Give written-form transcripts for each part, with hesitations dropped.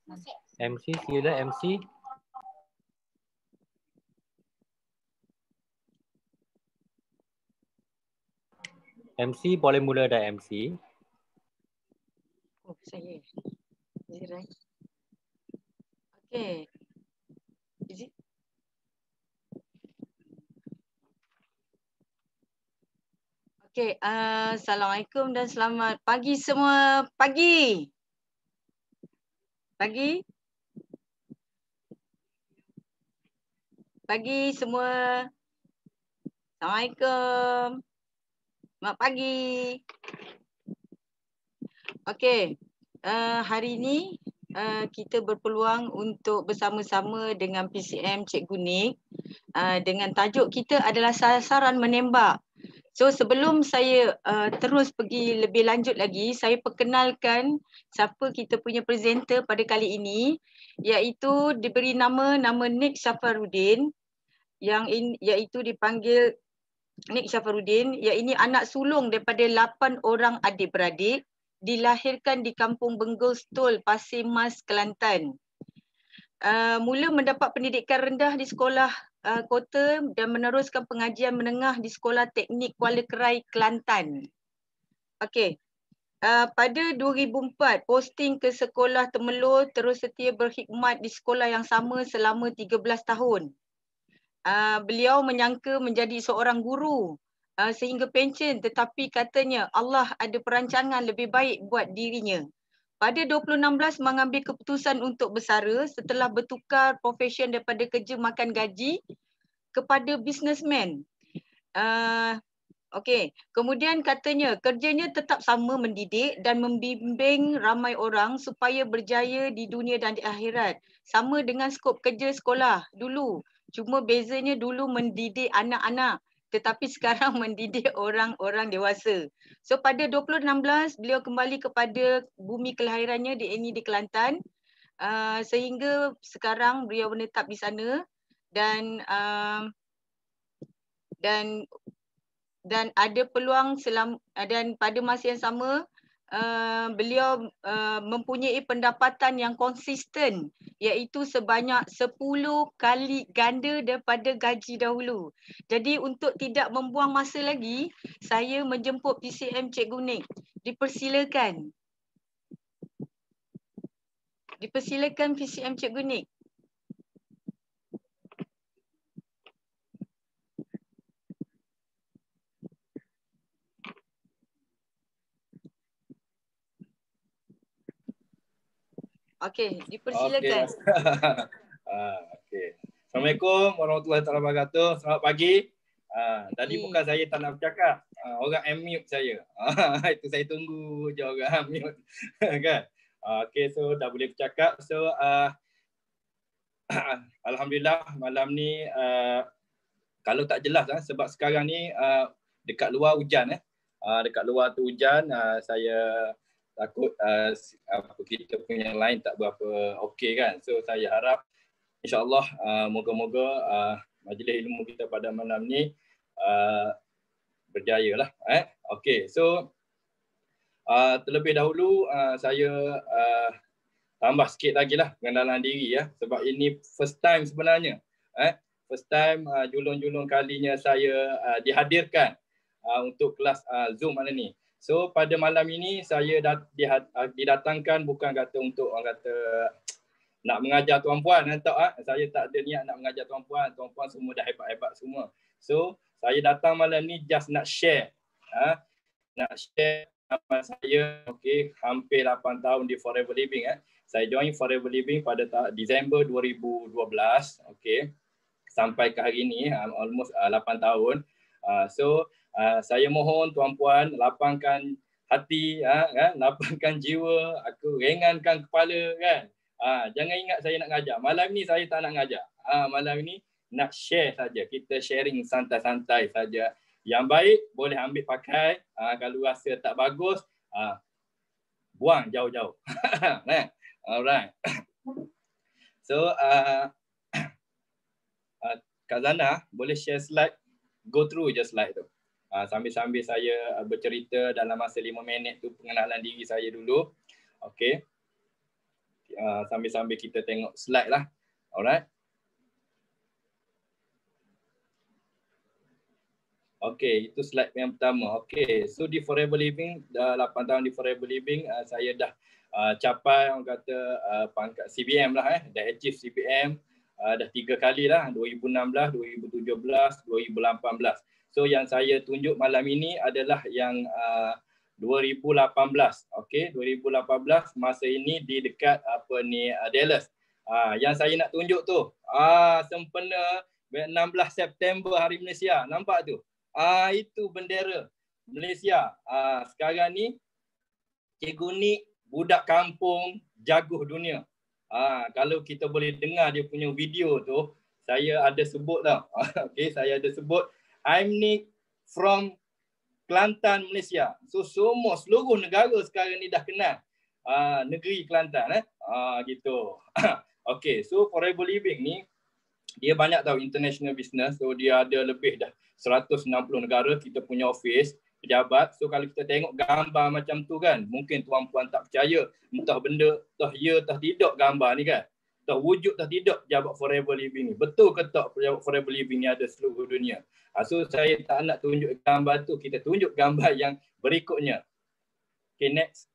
MC sila MC. MC boleh mula dah MC. Oh, saya. Is it right? Okay. Is it? Okay, Assalamualaikum dan selamat pagi semua. Pagi. Pagi. Pagi semua. Assalamualaikum. Selamat pagi. Okay, hari ini kita berpeluang untuk bersama-sama dengan PCM Cikgu Nik dengan tajuk kita adalah sasaran menembak. So sebelum saya terus pergi lebih lanjut lagi, saya perkenalkan siapa kita punya presenter pada kali ini, iaitu diberi nama Nik Syafarudin, iaitu dipanggil Nik Syafarudin. Ia ini anak sulung daripada 8 orang adik-beradik, dilahirkan di Kampung Benggul Stul, Pasir Mas, Kelantan. Mula mendapat pendidikan rendah di sekolah kota dan meneruskan pengajian menengah di Sekolah Teknik Kuala Kerai, Kelantan. Okey. Pada 2004, posting ke Sekolah Temelur, terus setia berkhidmat di sekolah yang sama selama 13 tahun. Beliau menyangka menjadi seorang guru sehingga pencen, tetapi katanya Allah ada perancangan lebih baik buat dirinya. Pada 2016 mengambil keputusan untuk bersara setelah bertukar profesion daripada kerja makan gaji kepada businessman. Okey, kemudian katanya kerjanya tetap sama, mendidik dan membimbing ramai orang supaya berjaya di dunia dan di akhirat. Sama dengan skop kerja sekolah dulu. Cuma bezanya dulu mendidik anak-anak, tetapi sekarang mendidik orang-orang dewasa. So pada 2016 beliau kembali kepada bumi kelahirannya di Kelantan, sehingga sekarang beliau menetap di sana dan ada peluang dan pada masa yang sama beliau mempunyai pendapatan yang konsisten, iaitu sebanyak 10 kali ganda daripada gaji dahulu. Jadi untuk tidak membuang masa lagi, saya menjemput PCM Cikgu Nik. Dipersilakan. Dipersilakan PCM Cikgu Nik. Okey, dipersilakan. Okey. Assalamualaikum warahmatullahi wabarakatuh. Selamat pagi. Tadi bukan saya tak nak bercakap. Orang unmute saya. Itu saya tunggu je orang unmute. Kan? Okey, so dah boleh bercakap. So alhamdulillah malam ni kalau tak jelas sebab sekarang ni dekat luar hujan dekat luar tu hujan, saya takut kita punya line tak berapa okey kan. So saya harap insya-Allah moga-moga majlis ilmu kita pada malam ni berjaya lah. Okey, so terlebih dahulu saya tambah sikit lagi lah pengenalan diri sebab ini first time sebenarnya. First time julung-julung kalinya saya dihadirkan untuk kelas Zoom malam ni. So pada malam ini saya didatangkan bukan kata untuk orang kata nak mengajar tuan-puan saya tak ada niat nak mengajar tuan-puan semua dah hebat-hebat semua. So saya datang malam ni just nak share nak share nama saya. Okey, hampir 8 tahun di Forever Living Saya join Forever Living pada Disember 2012, okey. Sampai ke hari ini almost 8 tahun. So saya mohon tuan-puan lapangkan hati, lapangkan jiwa, aku ringankan kepala kan. Jangan ingat saya nak ngajar. Malam ni saya tak nak ngajar. Malam ni nak share saja. Kita sharing santai-santai saja. Yang baik boleh ambil pakai. Kalau rasa tak bagus, buang jauh-jauh. Alright. So Kak Zana boleh share slide, go through je slide tu. Sambil-sambil saya bercerita dalam masa 5 minit tu pengenalan diri saya dulu. Okey. sambil-sambil kita tengok slide lah. Alright. Okay, itu slide yang pertama. Okay, so di Forever Living, dah 8 tahun di Forever Living, saya dah capai orang kata pangkat CBM lah, dah achieve CBM dah 3 kali lah, 2016, 2017, 2018. So yang saya tunjuk malam ini adalah yang 2018. Okay, 2018 masa ini di dekat Dallas. Yang saya nak tunjuk tu, sempena 16 September Hari Malaysia, nampak tu? Itu bendera Malaysia. Sekarang ni Cikgu Nik budak kampung jaguh dunia. Kalau kita boleh dengar dia punya video tu, saya ada sebut tau. Okay, saya ada sebut I'm Nik from Kelantan, Malaysia. So semua seluruh negara sekarang ni dah kenal negeri Kelantan gitu. Okay, so Forever Living ni dia banyak tahu international business. So dia ada lebih dah 160 negara kita punya office, pejabat. So kalau kita tengok gambar macam tu kan, mungkin tuan-puan tak percaya, entah benda, entah ya, entah tidak gambar ni kan. Entah wujud, entah tidak pejabat Forever Living ni. Betul ke tak pejabat Forever Living ni ada seluruh dunia? So saya tak nak tunjuk gambar tu, kita tunjuk gambar yang berikutnya. Okay, next.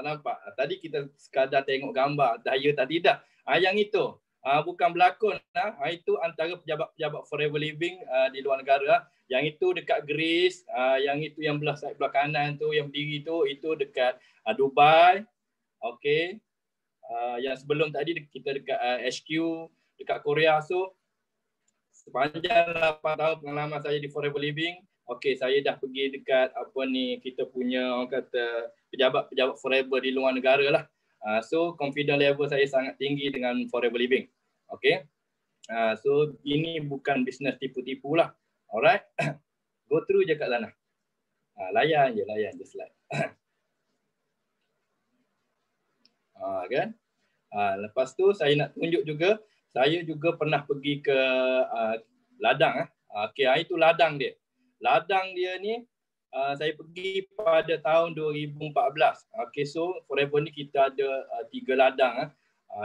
Nampak? Tadi kita sekadar tengok gambar, daya tak tidak. Yang itu bukan berlakon. Itu antara pejabat-pejabat Forever Living di luar negara. Yang itu dekat Greece, yang itu yang belah kanan tu, yang berdiri tu, itu dekat Dubai. Okey. Yang sebelum tadi kita dekat HQ, dekat Korea. So sepanjang 8 tahun pengalaman saya di Forever Living, okey, saya dah pergi dekat kita punya orang kata pejabat-pejabat Forever di luar negara lah. So confidence level saya sangat tinggi dengan Forever Living. Okey. So ini bukan bisnes tipu-tipu lah. Alright. Go through je kat sana. Layan je slide. Kan? Lepas tu saya nak tunjuk juga, saya juga pernah pergi ke ladang. Okey, itu ladang dia. Ladang dia ni saya pergi pada tahun 2014. Okay, so Forever ni kita ada 3 ladang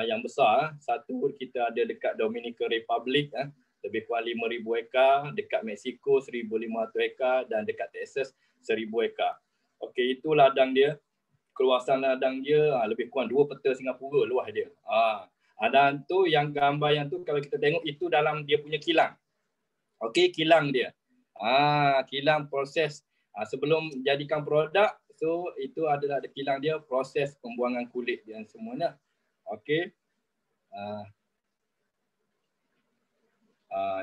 yang besar. Satu kita ada dekat Dominican Republic, lebih kurang 5,000 ekar, dekat Mexico 1,500 ekar dan dekat Texas 1,000 ekar. Okay, itu ladang dia. Keluasan ladang dia lebih kurang 2 peta Singapura luas dia. Dan tu yang gambar yang tu kalau kita tengok itu dalam dia punya kilang. Okay, kilang dia. Kilang proses sebelum jadikan produk, so itu adalah kilang dia, proses pembuangan kulit dan semuanya. Okey.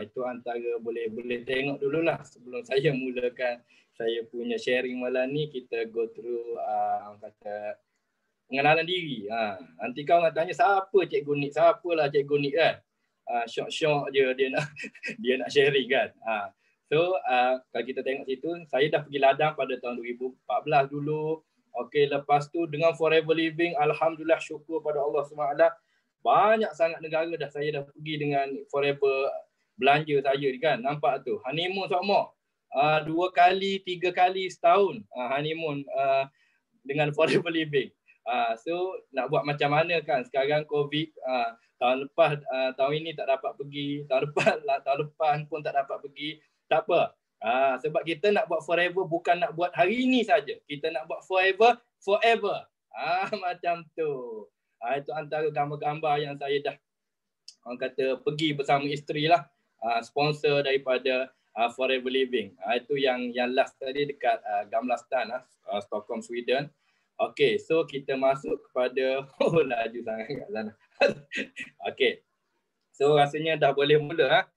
Itu antara boleh tengok dululah sebelum saya mulakan saya punya sharing malam ni. Kita go through kata pengenalan diri. Nanti kau nak tanya siapa Cikgu Nik, siapalah Cikgu Nik kan. Syok-syok je dia nak sharing kan. So kalau kita tengok situ, saya dah pergi ladang pada tahun 2014 dulu. Okey, lepas tu dengan Forever Living, alhamdulillah syukur pada Allah SWT, banyak sangat negara dah saya dah pergi dengan Forever belanja saya kan. Nampak tu, honeymoon semua. 2 kali, 3 kali setahun honeymoon dengan Forever Living. So nak buat macam mana kan, sekarang COVID, tahun lepas, tahun ini tak dapat pergi, tahun depan pun tak dapat pergi. Tak apa. Sebab kita nak buat forever bukan nak buat hari ini saja. Kita nak buat forever. Macam tu. Itu antara gambar-gambar yang saya dah orang kata pergi bersama isteri lah. Sponsor daripada Forever Living. Itu yang last tadi dekat Gamla-stan, Stockholm, Sweden. Okey, so kita masuk kepada laju sangat kat sana. Okey. So rasanya dah boleh mula.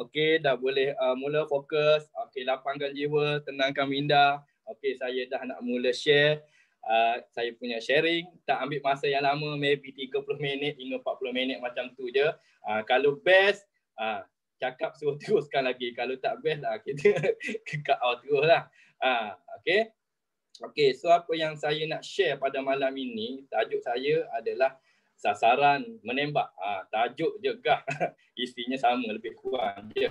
Okey, dah boleh mula fokus. Okey, lapangkan jiwa, tenangkan minda. Okey, saya dah nak mula share. Saya punya sharing. Tak ambil masa yang lama, maybe 30 minit hingga 40 minit macam tu je. Kalau best, cakap suruh teruskan lagi. Kalau tak best, kita cut out terus lah. Okey. Okey, so apa yang saya nak share pada malam ini, tajuk saya adalah sasaran menembak. Tajuk je gah. Isinya sama lebih kurang je.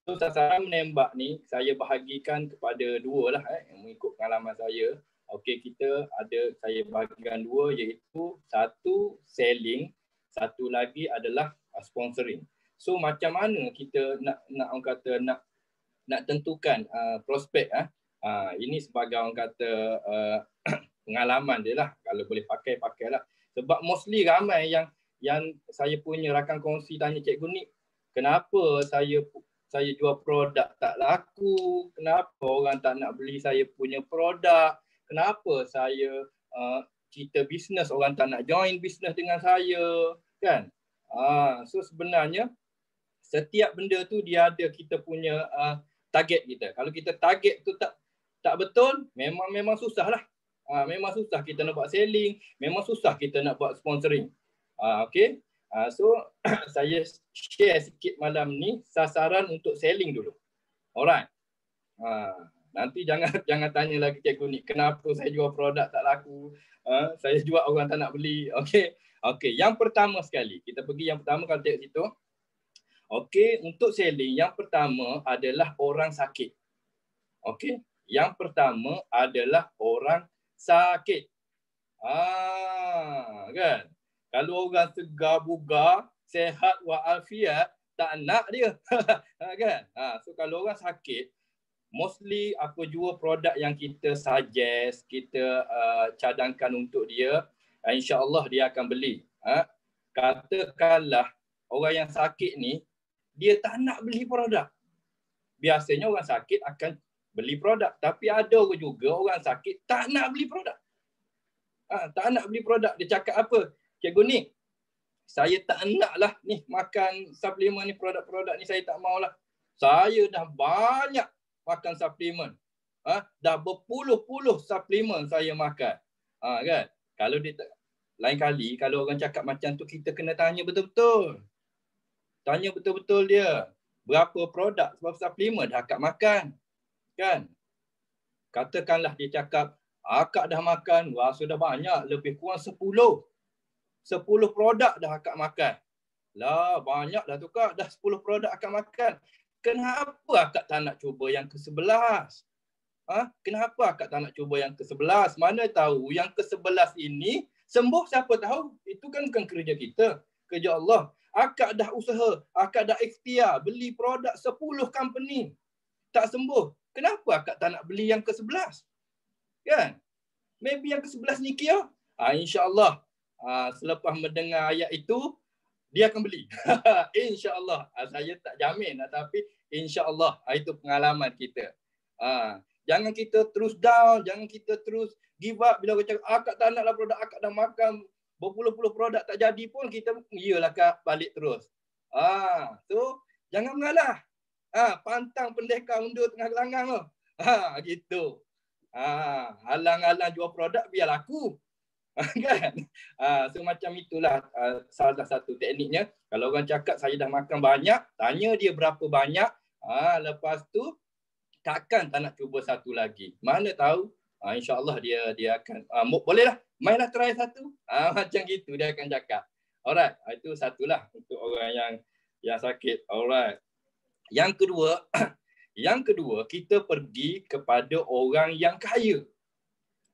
So sasaran menembak ni saya bahagikan kepada dua lah mengikut pengalaman saya. Okey, saya bahagikan dua, iaitu satu selling, satu lagi adalah sponsoring. So macam mana kita nak tentukan prospek ini sebagai orang kata pengalaman dia lah, kalau boleh pakailah. Sebab mostly ramai yang saya punya rakan kongsi tanya, Cikgu ni kenapa saya jual produk tak laku, kenapa orang tak nak beli saya punya produk, kenapa saya cerita bisnes orang tak nak join bisnes dengan saya, kan? So sebenarnya setiap benda tu dia ada kita punya target kita. Kalau kita target tu tak betul, memang susah lah. Memang susah kita nak buat selling, memang susah kita nak buat sponsoring. Okay. So saya share sikit malam ni sasaran untuk selling dulu. Alright. Nanti jangan tanya lagi cikgu ni kenapa saya jual produk tak laku. Saya jual orang tak nak beli. Okay. Yang pertama sekali, kita pergi yang pertama kalau tengok situ. Okay, untuk selling yang pertama adalah orang sakit. Okay. Yang pertama adalah orang sakit. Kan? Kalau orang segar bugar, sehat walafiat, tak nak dia. Kan? So kalau orang sakit, mostly apa jua produk yang kita suggest, kita cadangkan untuk dia, insya-Allah dia akan beli. Katakanlah orang yang sakit ni, dia tak nak beli produk. Biasanya orang sakit akan beli produk. Tapi ada juga orang sakit tak nak beli produk. Tak nak beli produk. Dia cakap apa? Cikgu ni, saya tak nak lah ni makan suplemen ni, produk-produk ni saya tak maulah. Saya dah banyak makan suplemen. Dah berpuluh-puluh suplemen saya makan. Kan? Kalau dia lain kali kalau orang cakap macam tu, kita kena tanya betul-betul. Tanya betul-betul dia. Berapa produk sebab suplemen dah akak makan. Kan? Katakanlah dia cakap, akak dah makan, wah sudah banyak, lebih kurang 10 produk dah akak makan. Lah, banyak dah tu kak, dah 10 produk akak makan. Kenapa akak tak nak cuba yang ke-11? Kenapa akak tak nak cuba yang ke-11? Mana tahu yang ke-11 ini sembuh, siapa tahu. Itu kan bukan kerja kita, kerja Allah. Akak dah usaha, akak dah ikhtiar, beli produk 10 company, tak sembuh. Kenapa akak tak nak beli yang ke-11? Kan? Maybe yang ke-11 ni kira. InsyaAllah. Selepas mendengar ayat itu, dia akan beli. InsyaAllah. Saya tak jamin, tapi insyaAllah. Itu pengalaman kita. Jangan kita terus down, jangan kita terus give up. Bila kita cakap, akak tak naklah produk, akak dah makan berpuluh-puluh produk tak jadi pun, kita iyalah kak, balik terus. So, jangan mengalah. Pantang pendekar undur tengah gelanggang tu. Gitu. Halang-halang jual produk biar laku. Kan? So macam itulah salah satu tekniknya. Kalau orang cakap saya dah makan banyak, tanya dia berapa banyak. Lepas tu takkan tak nak cuba satu lagi. Mana tahu insya-Allah dia akan bolehlah, mainlah try satu. Macam gitu dia akan cakap. Alright, itu satulah untuk orang yang sakit. Alright. Yang kedua, kita pergi kepada orang yang kaya.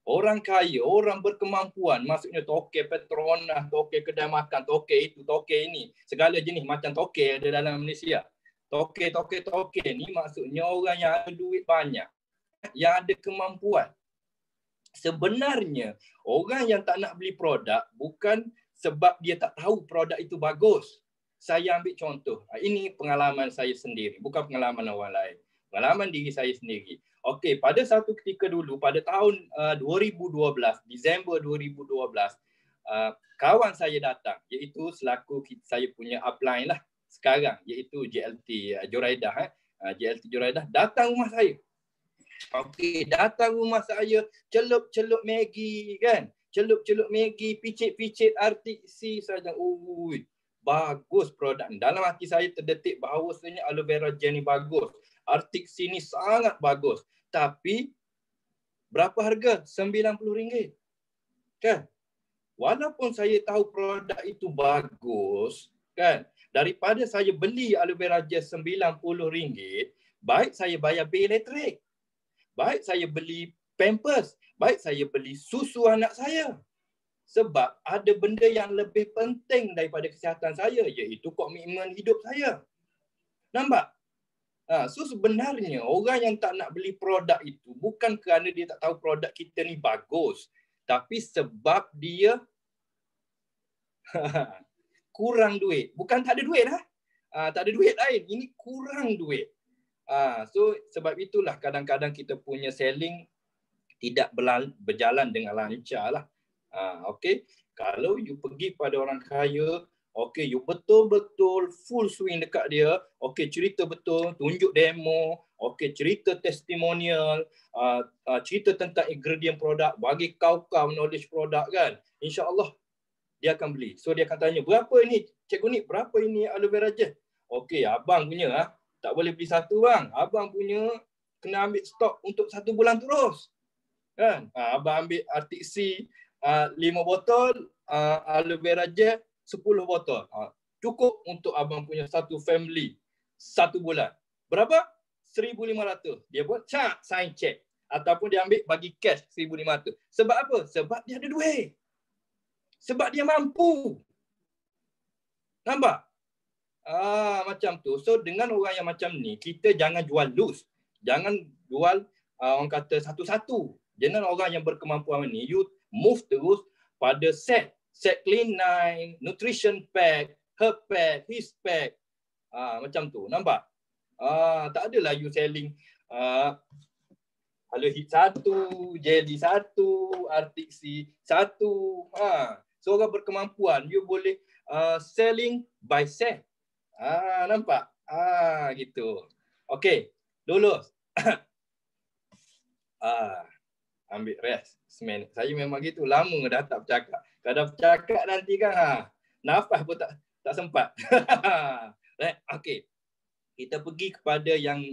Orang kaya, orang berkemampuan, maksudnya tokek Petronas, tokek kedai makan, tokek itu, tokek ini. Segala jenis macam tokek ada dalam Malaysia. Tokek ni maksudnya orang yang ada duit banyak, yang ada kemampuan. Sebenarnya, orang yang tak nak beli produk bukan sebab dia tak tahu produk itu bagus. Saya ambil contoh. Ini pengalaman saya sendiri, bukan pengalaman orang lain. Pengalaman diri saya sendiri. Okey, pada satu ketika dulu, pada tahun 2012, Disember 2012, kawan saya datang, iaitu selaku saya punya upline lah sekarang, iaitu JLT Joraidah. JLT Joraidah datang rumah saya. Okey, datang rumah saya, celup-celup Maggi kan. Celup-celup Maggi, picit-picit RTC saja. Ui, bagus produk. Dalam hati saya terdetik bahawasanya aloe vera gel ni bagus. RTC ni sangat bagus. Tapi berapa harga? RM90. Kan? Walaupun saya tahu produk itu bagus, kan? Daripada saya beli aloe vera gel RM90, baik saya bayar bil elektrik, baik saya beli pampers, baik saya beli susu anak saya. Sebab ada benda yang lebih penting daripada kesihatan saya, iaitu komitmen hidup saya. Nampak? So sebenarnya orang yang tak nak beli produk itu bukan kerana dia tak tahu produk kita ni bagus, tapi sebab dia kurang duit. Bukan tak ada duit lah. Tak ada duit lain. Ini kurang duit. So sebab itulah kadang-kadang kita punya selling tidak berjalan dengan lancar lah. Okay. Kalau you pergi pada orang kaya, okay, you betul-betul full swing dekat dia, okay, cerita betul, tunjuk demo, okay, cerita testimonial, cerita tentang ingredient produk, bagi kau knowledge produk kan, insya-Allah dia akan beli. So dia akan tanya, berapa ini Cikgu Nik, berapa ini aloe vera gel? Okay, abang punya tak boleh beli satu bang, abang punya kena ambil stok untuk 1 bulan terus. Kan? Abang ambil artik C 5 botol, aloe vera gel 10 botol. Cukup untuk abang punya satu family 1 bulan. Berapa? 1,500. Dia buat sign check. Ataupun dia ambil bagi cash 1,500. Sebab apa? Sebab dia ada duit. Sebab dia mampu. Nampak? Macam tu. So dengan orang yang macam ni, kita jangan jual loose. Jangan jual orang kata satu-satu. Jangan orang yang berkemampuan ni, you move terus pada set clean 9, nutrition pack, herb pack, his pack. Macam tu. Nampak? Tak adalah you selling aloe hit 1, jelly 1, artik C 1. So orang berkemampuan, you boleh selling by set. Nampak? Gitu. Okey, lulus. Ambil rest seminit. Saya memang gitu, lama dah tak bercakap. Kalau dah bercakap nanti kan nafas pun tak sempat. Right? Okey. Kita pergi kepada yang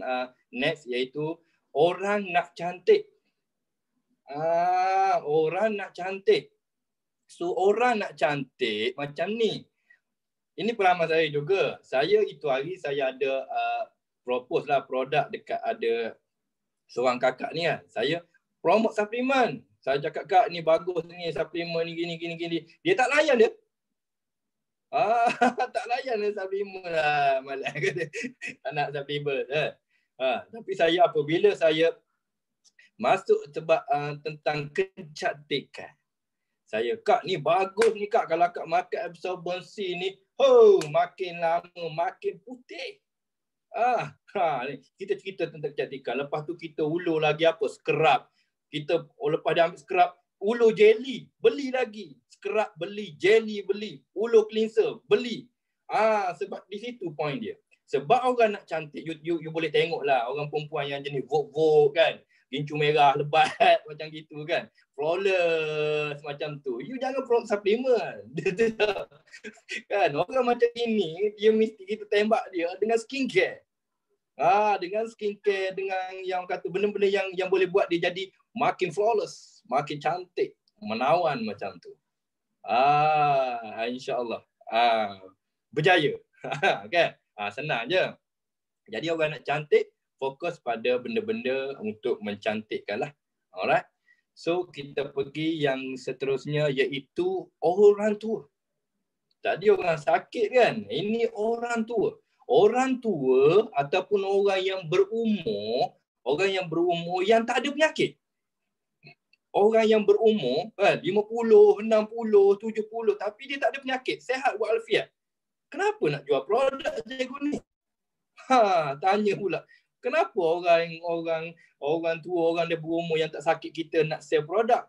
next, iaitu orang nak cantik. Orang nak cantik. So orang nak cantik macam ni. Ini pengalaman saya juga. Saya itu hari saya ada propose lah produk dekat ada seorang kakak ni kan. Saya promote suplemen. Saya cakap, kak ni bagus ni, suplemen ni gini. Dia tak layan dia. Tak layan dia suplemen lah. Malah kata tak nak suplemen. Tapi saya apabila saya masuk sebab tentang kecantikan. Saya, kak ni bagus ni kak. Kalau kak makan absorbency ni, makin lama makin putih. Kita cerita tentang kecantikan. Lepas tu kita ulur lagi apa? Scrub. Kita lepas dia ambil scrub, ulur jelly, beli lagi. Scrub beli, jelly beli, ulur cleanser beli. Sebab di situ point dia. Sebab orang nak cantik, you boleh tengok lah orang perempuan yang jenis Vogue kan. Gincu merah lebat macam gitu kan. Flawless macam tu. You jangan promote suplemen. Kan orang macam ini, dia mesti kita tembak dia dengan skincare. Dengan skincare, dengan yang kata benda-benda yang boleh buat dia jadi makin flawless, makin cantik, menawan macam tu. InsyaAllah. Berjaya. Kan? Senang je. Jadi orang nak cantik, fokus pada benda-benda untuk mencantikkan lah. Alright. So kita pergi yang seterusnya, iaitu orang tua. Tadi orang sakit kan? Ini orang tua. Orang tua ataupun orang yang berumur yang tak ada penyakit. Orang yang berumur 50, 60, 70 tapi dia tak ada penyakit, sihat walafiat. Kenapa nak jual produk cikgu ni? Tanya pula. Kenapa orang tua, orang dia berumur yang tak sakit kita nak sell produk?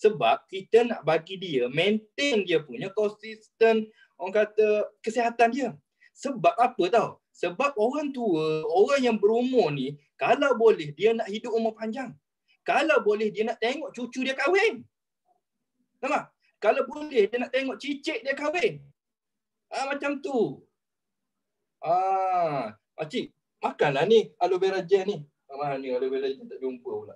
Sebab kita nak bagi dia maintain dia punya konsisten orang kata kesihatan dia. Sebab apa tau? Sebab orang tua, orang yang berumur ni, kalau boleh dia nak hidup umur panjang. Kalau boleh dia nak tengok cucu dia kahwin. Nampak? Kalau boleh dia nak tengok cicit dia kahwin. Macam tu. Makcik, makanlah ni aloe vera gel ni. Mana ni aloe vera gel tak jumpa pula.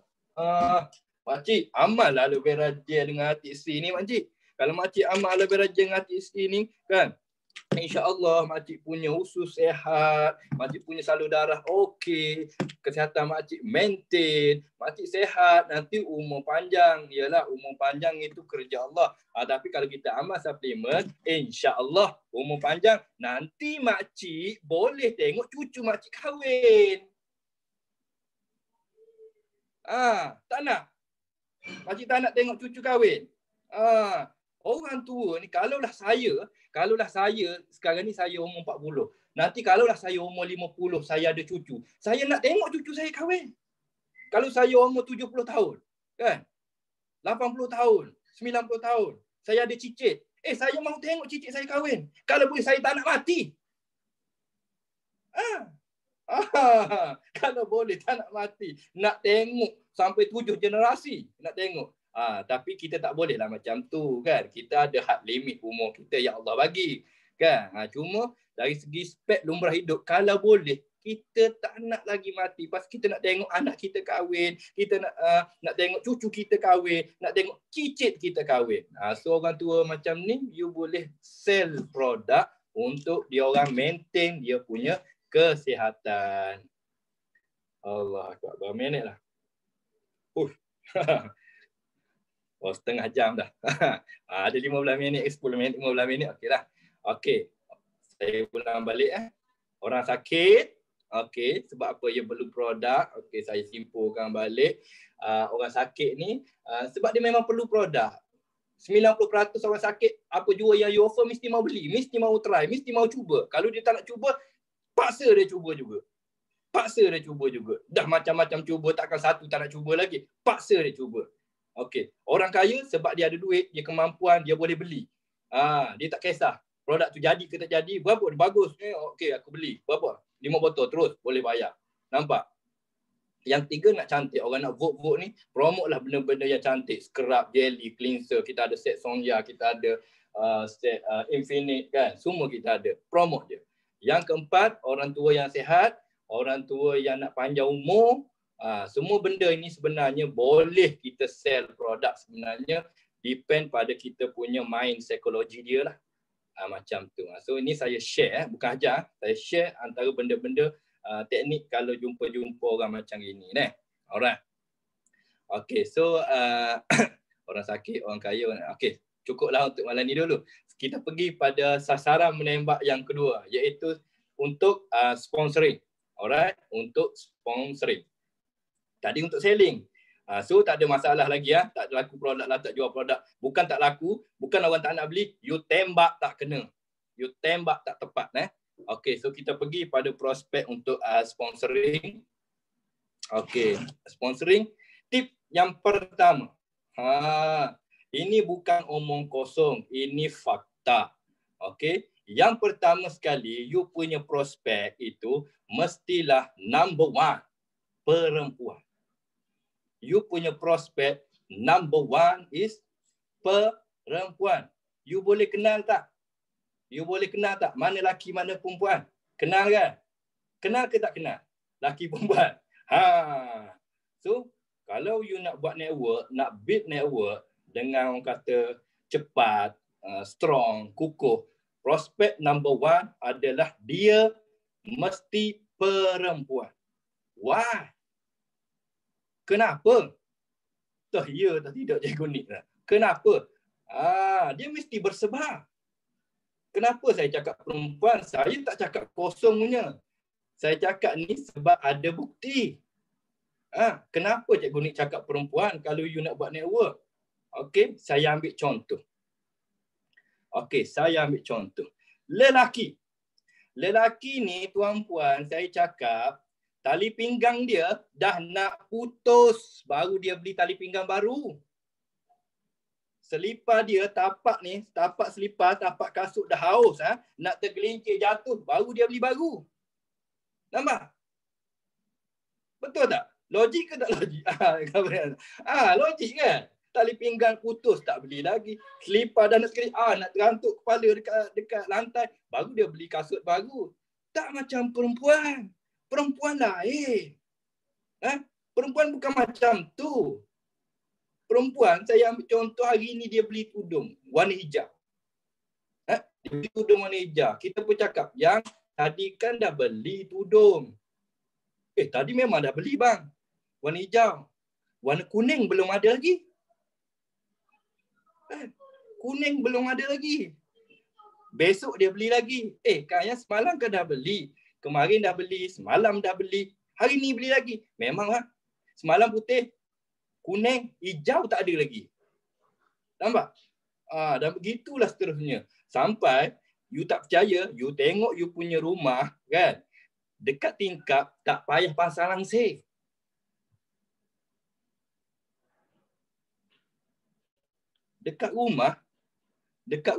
Makcik, amal lah aloe vera gel dengan artik C ni makcik. Kalau makcik amal aloe vera gel dengan artik C ni kan, InsyaAllah makcik punya usus sehat, makcik punya salur darah okey, kesihatan makcik maintain, makcik sehat, nanti umur panjang. Yalah, umur panjang itu kerja Allah. Tapi kalau kita amal suplemen, insyaAllah umur panjang, nanti makcik boleh tengok cucu makcik kahwin. Tak nak? Makcik tak nak tengok cucu kahwin? Orang tua ni, kalaulah saya sekarang ni saya umur 40. Nanti kalaulah saya umur 50, saya ada cucu. Saya nak tengok cucu saya kahwin. Kalau saya umur 70 tahun, kan? 80 tahun, 90 tahun, saya ada cicit. Saya mahu tengok cicit saya kahwin. Kalau boleh saya tak nak mati. Kalau boleh tak nak mati. Nak tengok sampai 7 generasi. Nak tengok. Tapi kita tak boleh lah macam tu, kan. Kita ada had limit umur kita yang Allah bagi, kan. Cuma dari segi spek lumrah hidup, kalau boleh kita tak nak lagi mati. Pas kita nak tengok anak kita kahwin, kita nak tengok cucu kita kahwin, nak tengok cicit kita kahwin. So orang tua macam ni, you boleh sell produk untuk dia orang maintain dia punya kesihatan. Allah Akbar. Berapa minit lah? Setengah jam dah. Ada 15 minit, 10 minit, 15 minit. Okey dah. Okey. Saya ulang balik. Orang sakit. Okey. Sebab apa dia perlu produk. Okey, saya simpulkan balik. Orang sakit ni, sebab dia memang perlu produk. 90% orang sakit, apa jua yang you offer, mesti mau beli. Mesti mau try. Mesti mau cuba. Kalau dia tak nak cuba, paksa dia cuba juga. Dah macam-macam cuba, takkan satu tak nak cuba lagi. Paksa dia cuba. Okey, orang kaya sebab dia ada duit, dia kemampuan, dia boleh beli. Dia tak kisah produk tu jadi ke tak jadi, berapa bagus. Okey, aku beli. Berapa? 5 botol terus boleh bayar. Nampak? Yang tiga nak cantik. Orang nak vote ni, promote lah benda-benda yang cantik. Scrub, jelly, cleanser, kita ada set Songya, kita ada set Infinite, kan. Semua kita ada. Promote je. Yang keempat, orang tua yang sihat, orang tua yang nak panjang umur. Semua benda ini sebenarnya boleh kita sell produk sebenarnya, depend pada kita punya mind psikologi dia lah. Macam tu. So ini saya share, bukan ajar, saya share antara benda-benda teknik kalau jumpa-jumpa orang macam ini. Alright. Okay, so orang sakit, orang kaya. Okay, cukuplah untuk malam ni dulu. Kita pergi pada sasaran menembak yang kedua, iaitu untuk sponsoring. Alright, untuk sponsoring. Tadi untuk selling. So tak ada masalah lagi ya. Tak laku produk lah, tak jual produk. Bukan tak laku, bukan orang tak nak beli, you tembak tak kena. You tembak tak tepat. Okay, so kita pergi pada prospek untuk sponsoring. Okay, sponsoring. Tip yang pertama. Ini bukan omong kosong, ini fakta. Okay, yang pertama sekali, you punya prospek itu mestilah number 1, perempuan. You punya prospek number 1 is perempuan. You boleh kenal tak? Mana laki, mana perempuan? Kenal kan? Kenal ke tak kenal? Laki, perempuan. So, kalau you nak buat network, nak build network dengan orang kata cepat, strong, kukuh, prospek number 1 adalah dia mesti perempuan. Why? Kenapa? Ya, tidak cikgu ni. Kenapa? Dia mesti bersebar. Kenapa saya cakap perempuan? Saya tak cakap kosong punya. Saya cakap ni sebab ada bukti. Kenapa cikgu ni cakap perempuan kalau you nak buat network? Okey, saya ambil contoh. Lelaki. Lelaki ni tuan-puan, saya cakap tali pinggang dia dah nak putus, baru dia beli tali pinggang baru. Selipar dia, tapak selipar, tapak kasut dah haus, nak tergelincir jatuh, baru dia beli baru. Nampak? Betul tak? Logik ke tak logik? Logik kan? Tali pinggang putus, tak beli lagi. Selipar dah nak nak terantuk kepala dekat lantai, baru dia beli kasut baru. Tak macam perempuan. Perempuan lain. Perempuan bukan macam tu. Perempuan, saya ambil contoh hari ni dia beli tudung warna hijau. Dia beli tudung warna hijau. Kita pun cakap, yang tadi kan dah beli tudung. Tadi memang dah beli bang. Warna hijau. Warna kuning belum ada lagi. Kuning belum ada lagi. Besok dia beli lagi. Kayaknya semalam kan dah beli. Kemarin dah beli. Semalam dah beli. Hari ni beli lagi. Memanglah. Semalam putih. Kuning. Hijau tak ada lagi. Nampak? Dan begitulah seterusnya. Sampai you tak percaya. You tengok you punya rumah. Kan? Dekat tingkap. Tak payah pasang langsir. Dekat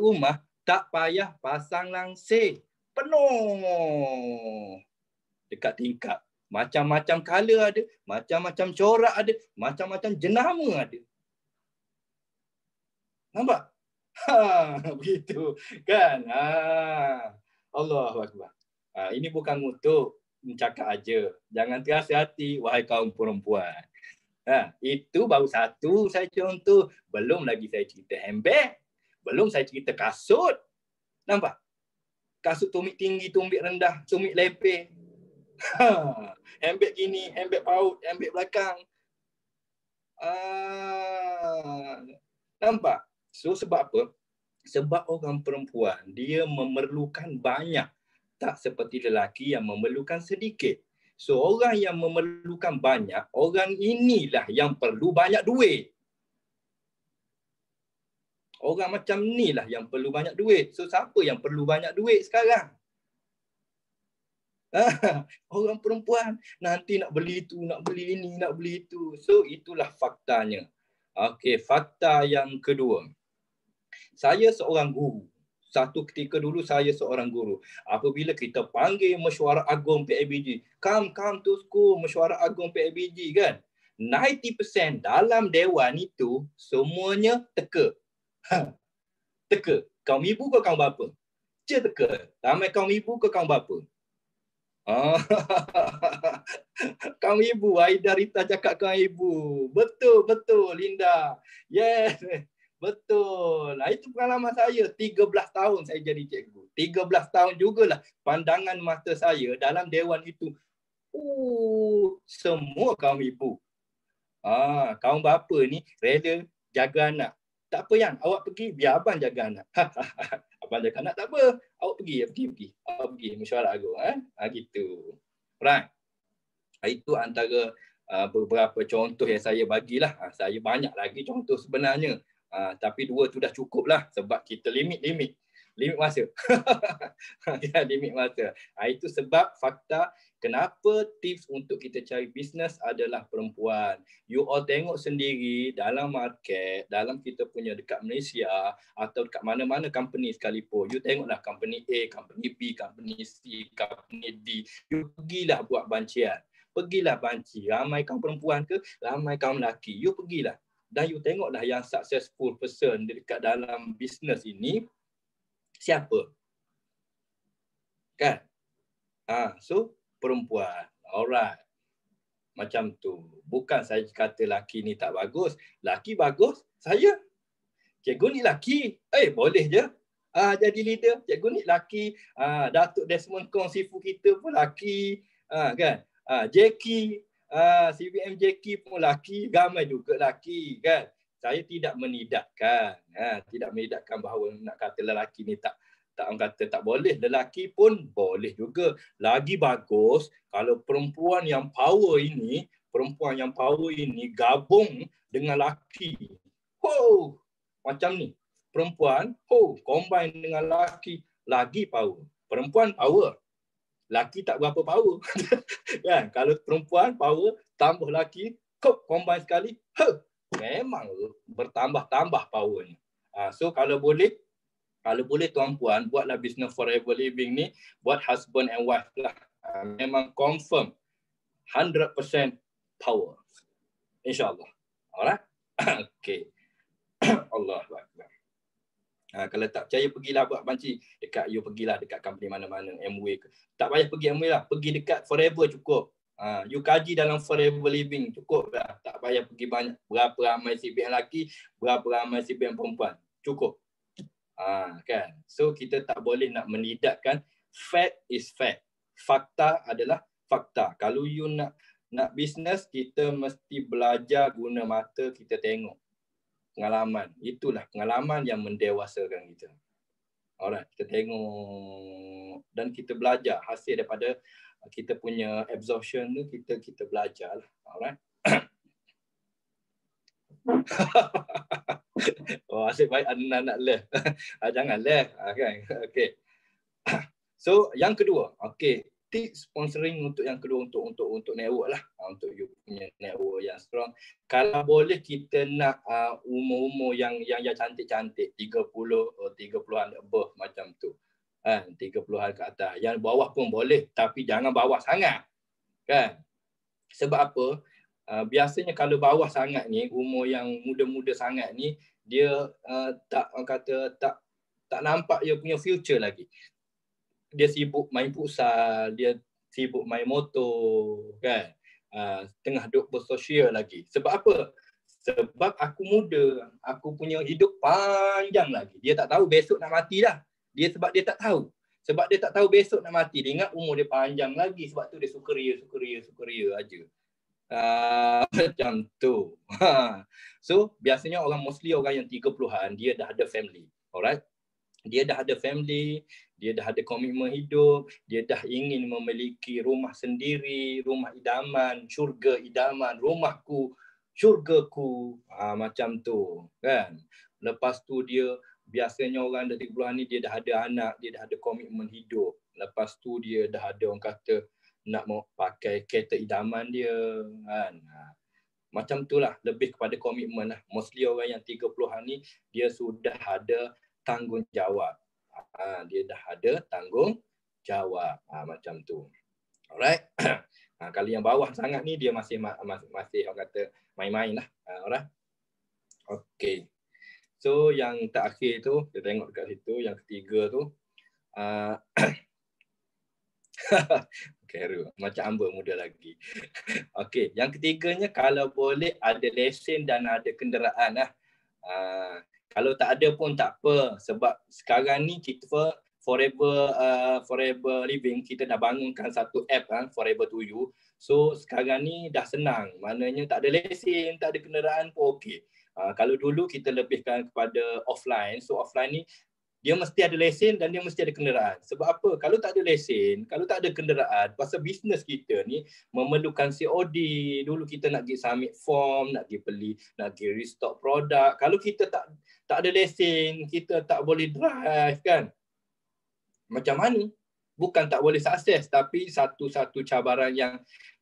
rumah tak payah pasang langsir. Penuh. Dekat tingkap. Macam-macam color ada. Macam-macam corak ada. Macam-macam jenama ada. Nampak? Begitu. Kan? Allahu Akbar. Ini bukan untuk mencakap aja. Jangan terasa hati, wahai kaum perempuan. Itu baru satu saya contoh. Belum lagi saya cerita handbag. Belum saya cerita kasut. Nampak? Kasut tumit tinggi, tumit rendah, tumit lepeh. Handbag gini, handbag paut, handbag belakang. Nampak? So sebab apa? Sebab orang perempuan, dia memerlukan banyak. Tak seperti lelaki yang memerlukan sedikit. So orang yang memerlukan banyak, orang inilah yang perlu banyak duit. Orang macam inilah yang perlu banyak duit. So siapa yang perlu banyak duit sekarang? Orang perempuan nanti nak beli itu, nak beli ini, nak beli itu. So itulah faktanya. Okey, fakta yang kedua. Saya seorang guru. Satu ketika dulu saya seorang guru. Apabila kita panggil mesyuarat agung PABG, come to school mesyuarat agung PABG kan. 90% dalam dewan itu semuanya teka. Teka. Kaum ibu ke kaum bapa? Teka. Ramai kaum ibu ke kaum bapa? Kaum ibu. Aida Rita cakap kaum ibu. Betul Linda. Yes. Betul. Itu pengalaman saya. 13 tahun saya jadi cikgu. 13 tahun jugalah pandangan mata saya dalam dewan itu. Semua kaum ibu. Kaum bapa ni rela jaga anak. Tak apa yang awak pergi, biar abang jaga anak. Abang jaga anak tak apa. Awak pergi. Awak pergi mesyuarat agung. Gitu. Right. Itu antara beberapa contoh yang saya bagilah. Saya banyak lagi contoh sebenarnya. Tapi 2 tu dah cukup lah sebab kita limit masa. Limit masa. Itu sebab fakta kenapa tips untuk kita cari bisnes adalah perempuan. You all tengok sendiri dalam market, dalam kita punya dekat Malaysia atau dekat mana-mana company sekalipun. You tengoklah company A, company B, company C, company D. You pergilah buat bancian. Pergilah banci. Ramai kaum perempuan ke, ramai kaum lelaki. You pergilah. Dan you tengoklah yang successful person dekat dalam bisnes ini siapa? Kan? So perempuan. Alright. Macam tu. Bukan saya kata laki ni tak bagus. Laki bagus. Saya. Cikgu ni laki. Boleh je. Jadi leader. Cikgu ni laki. Datuk Desmond Kong sifu kita pun laki. Kan? Jackie. CBM Jackie pun laki, ramai juga laki kan. Saya tidak menidakkan, tidak menidakkan bahawa nak kata lelaki ni tak orang kata tak boleh, lelaki pun boleh juga. Lagi bagus kalau perempuan yang power ini gabung dengan lelaki. Macam ni. Perempuan, combine dengan lelaki, lagi power. Perempuan power. Laki tak berapa power. Kan? Kalau perempuan power tambah laki, combine sekali, memang bertambah-tambah powernya. So kalau boleh tuan-puan buatlah business forever living ni, buat husband and wife lah. Memang confirm 100% power. InsyaAllah. Alright? Okay. Allahu Akbar. Kalau tak percaya, pergilah buat banci. You pergilah dekat company mana-mana, Amway ke. Tak payah pergi Amway lah. Pergi dekat Forever cukup. You kaji dalam Forever Living cukup lah. Tak payah pergi banyak. Berapa ramai CBM lelaki, berapa ramai CBM perempuan. Cukup. Kan. So kita tak boleh nak menidakkan fact is fact. Fakta adalah fakta. Kalau you nak bisnes, kita mesti belajar guna mata kita tengok. Pengalaman. Itulah pengalaman yang mendewasakan kita. Alright, kita tengok dan kita belajar hasil daripada kita punya absorption tu, kita belajar lah. Alright. Oh, asyik baik anak left. Jangan left kan. Okay. So yang kedua, okay, tips sponsoring untuk yang kedua untuk network lah, untuk you punya network yang strong. Kalau boleh kita nak umur-umur yang cantik-cantik, 30-an above macam tu. 30-an ke atas. Yang bawah pun boleh, tapi jangan bawah sangat. Kan? Sebab apa? Biasanya kalau bawah sangat ni, umur yang muda-muda sangat ni, dia tak nampak dia punya future lagi. Dia sibuk main futsal, dia sibuk main motor, kan? Tengah duk bersosial lagi. Sebab apa? Sebab aku muda, aku punya hidup panjang lagi. Dia tak tahu besok nak mati dah. Sebab dia tak tahu. Sebab dia tak tahu besok nak mati. Dia ingat umur dia panjang lagi. Sebab tu dia sukaria aja. Macam tu. So biasanya mostly orang yang 30-an dia dah ada family. Alright. Dia dah ada family, dia dah ada komitmen hidup, dia dah ingin memiliki rumah sendiri, rumah idaman, syurga idaman, rumahku, syurgaku, macam tu kan. Lepas tu dia biasanya orang dari 30-an ni dia dah ada anak, dia dah ada komitmen hidup. Lepas tu dia dah ada orang kata nak mau pakai kereta idaman dia kan. Macam itulah, lebih kepada komitmen lah. Mostly orang yang 30-an ni dia sudah ada tanggungjawab. Dia dah ada tanggungjawab. Macam tu. Alright. Kalau yang bawah sangat ni dia masih orang kata main-main lah. Alright. Okay. So yang terakhir tu, kita tengok dekat situ, yang ketiga tu. Kira macam Amber muda lagi. Okey, yang ketiganya kalau boleh ada lesen dan ada kenderaan lah. Kalau tak ada pun tak apa, sebab sekarang ni kita forever living, kita dah bangunkan satu app Forever to You. So sekarang ni dah senang. Maknanya tak ada lesen, tak ada kenderaan pun okey. Kalau dulu kita lebihkan kepada offline. So offline ni dia mesti ada lesen dan dia mesti ada kenderaan. Sebab apa? Kalau tak ada lesen, kalau tak ada kenderaan, pasal bisnes kita ni memerlukan COD. Dulu kita nak pergi submit form, nak pergi beli, nak pergi restock produk. Kalau kita tak ada lesen, kita tak boleh drive kan? Macam mana? Bukan tak boleh sukses, tapi satu cabaran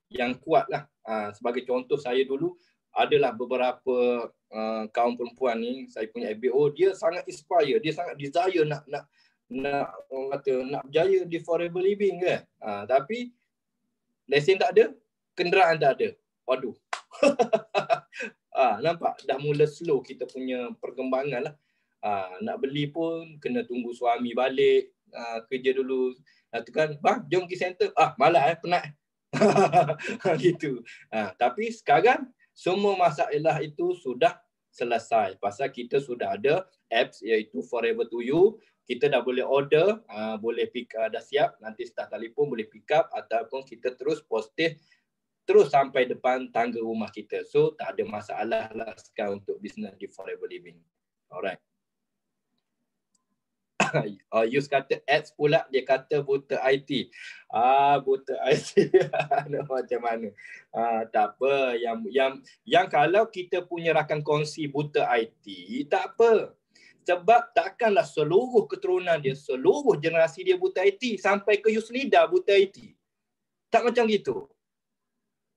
yang kuat lah. Sebagai contoh, saya dulu adalah beberapa kaum perempuan ni, saya punya FBO, dia sangat inspire, dia sangat desire nak berjaya di forever living kan. Tapi lesen tak ada, kenderaan tak ada. Waduh. Nampak dah mula slow kita punya perkembangan lah. Nak beli pun kena tunggu suami balik kerja dulu. Tu kan, bang jom pergi center. Malas penat. Gitu. Tapi sekarang semua masalah itu sudah selesai. Pasal kita sudah ada apps iaitu Forever to You. Kita dah boleh order, boleh pick dah siap. Nanti start telefon boleh pick up ataupun kita terus posting terus sampai depan tangga rumah kita. So tak ada masalah lah sekarang untuk bisnes di Forever Living. Alright. Yus kata ads pula, dia kata buta IT. Buta IT. Macam mana? Tak apa. Yang kalau kita punya rakan kongsi buta IT, tak apa. Sebab takkanlah seluruh keturunan dia, seluruh generasi dia buta IT sampai ke Yuslida buta IT. Tak macam gitu.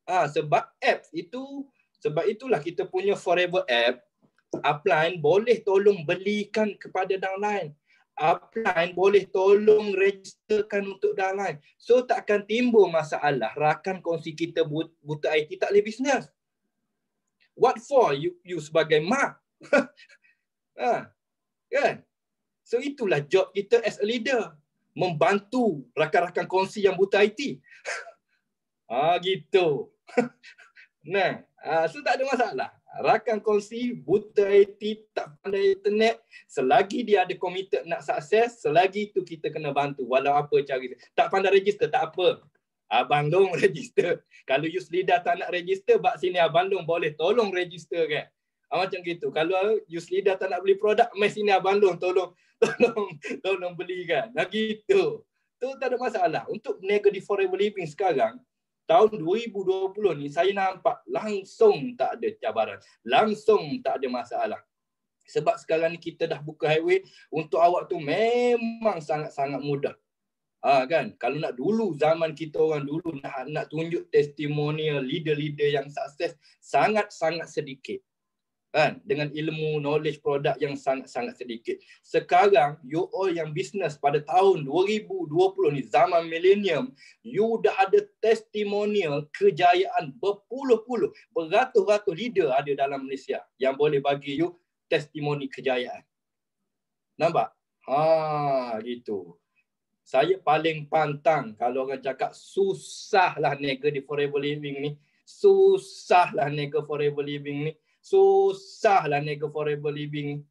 Sebab apps itu, sebab itulah kita punya Forever app, upline boleh tolong belikan kepada downline. Upline boleh tolong registerkan untuk downline. So takkan timbul masalah rakan kongsi kita buta IT tak boleh bisnes. What for you sebagai mak? Kan? So itulah job kita as a leader. Membantu rakan-rakan kongsi yang buta IT. Gitu. So tak ada masalah. Rakan kongsi, buta IT, tak pandai internet, selagi dia ada committed nak sukses, selagi itu kita kena bantu. Walau apa cara. Tak pandai register, tak apa. Abang Long register. Kalau Yuslidah tak nak register, bak sini Abang Long boleh tolong register kan. Macam gitu. Kalau Yuslidah tak nak beli produk, mai sini Abang Long tolong beli kan. Nah gitu. Tu tak ada masalah. Untuk berniaga di Forever Living sekarang, tahun 2020 ni saya nampak langsung tak ada cabaran. Langsung tak ada masalah. Sebab sekarang ni kita dah buka highway, untuk awak tu memang sangat-sangat mudah. Kan? Kalau nak dulu, zaman kita orang dulu nak tunjuk testimonial leader-leader yang sukses, sangat-sangat sedikit. Kan? Dengan ilmu, knowledge produk yang sangat-sangat sedikit. Sekarang, you all yang bisnes pada tahun 2020 ni, zaman millennium, you dah ada testimonial kejayaan berpuluh-puluh, beratus-ratus leader ada dalam Malaysia yang boleh bagi you testimoni kejayaan. Nampak? Gitu. Saya paling pantang kalau orang cakap susahlah niaga di Forever Living ni. Susahlah niaga Forever Living ni. Susahlah niaga Forever Living.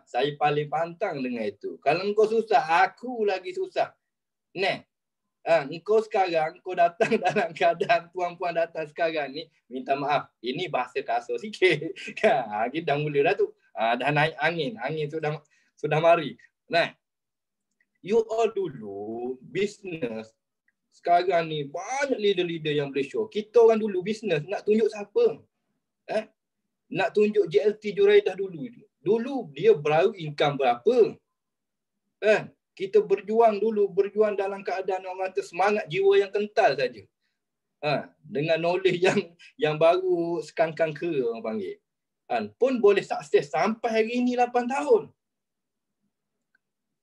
Saya paling pantang dengan itu. Kalau engkau susah, aku lagi susah. Engkau sekarang, kau datang dalam keadaan puan-puan datang sekarang ni, minta maaf. Ini bahasa kasar sikit. Kita dah mula dah tu. Dah naik angin. Angin sudah mari. You all dulu, business. Sekarang ni banyak leader-leader yang boleh show. Kita orang dulu business nak tunjuk siapa? Nak tunjuk JLT Juraidah dulu. Dulu dia baru income berapa? Kan? Kita berjuang dulu, berjuang dalam keadaan orang kata semangat jiwa yang kental saja. Dengan knowledge yang baru sekangkang ke orang panggil. Pun boleh sukses sampai hari ini 8 tahun.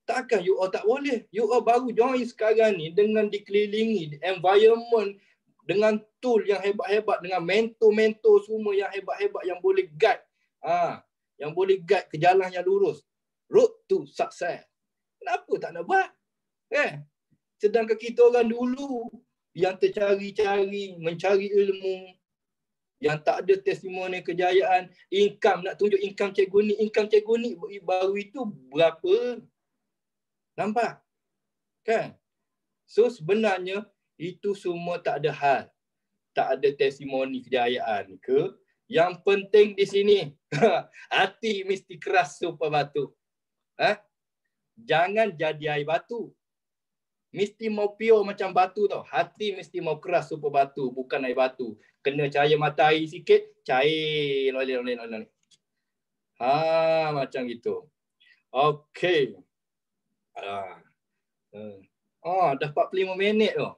Takkan you all tak boleh? You all baru join sekarang ni dengan dikelilingi environment, dengan tool yang hebat-hebat, dengan mentor-mentor semua yang hebat-hebat yang boleh guide. Yang boleh guide ke jalan yang lurus. Road to success. Kenapa tak nak buat? Sedangkan kita orang dulu yang tercari-cari, mencari ilmu, yang tak ada testimoni kejayaan, income, nak tunjuk income cikgu ni baru itu berapa? Nampak? Kan? So sebenarnya itu semua tak ada hal. Tak ada testimoni kejayaan ke. Yang penting di sini, hati mesti keras supaya batu. Jangan jadi air batu. Mesti mau pure macam batu tau. Hati mesti mau keras supaya batu, bukan air batu. Kena cahaya matahari sikit, cair. Noleh. Macam gitu. Okey. Dah 45 minit tu.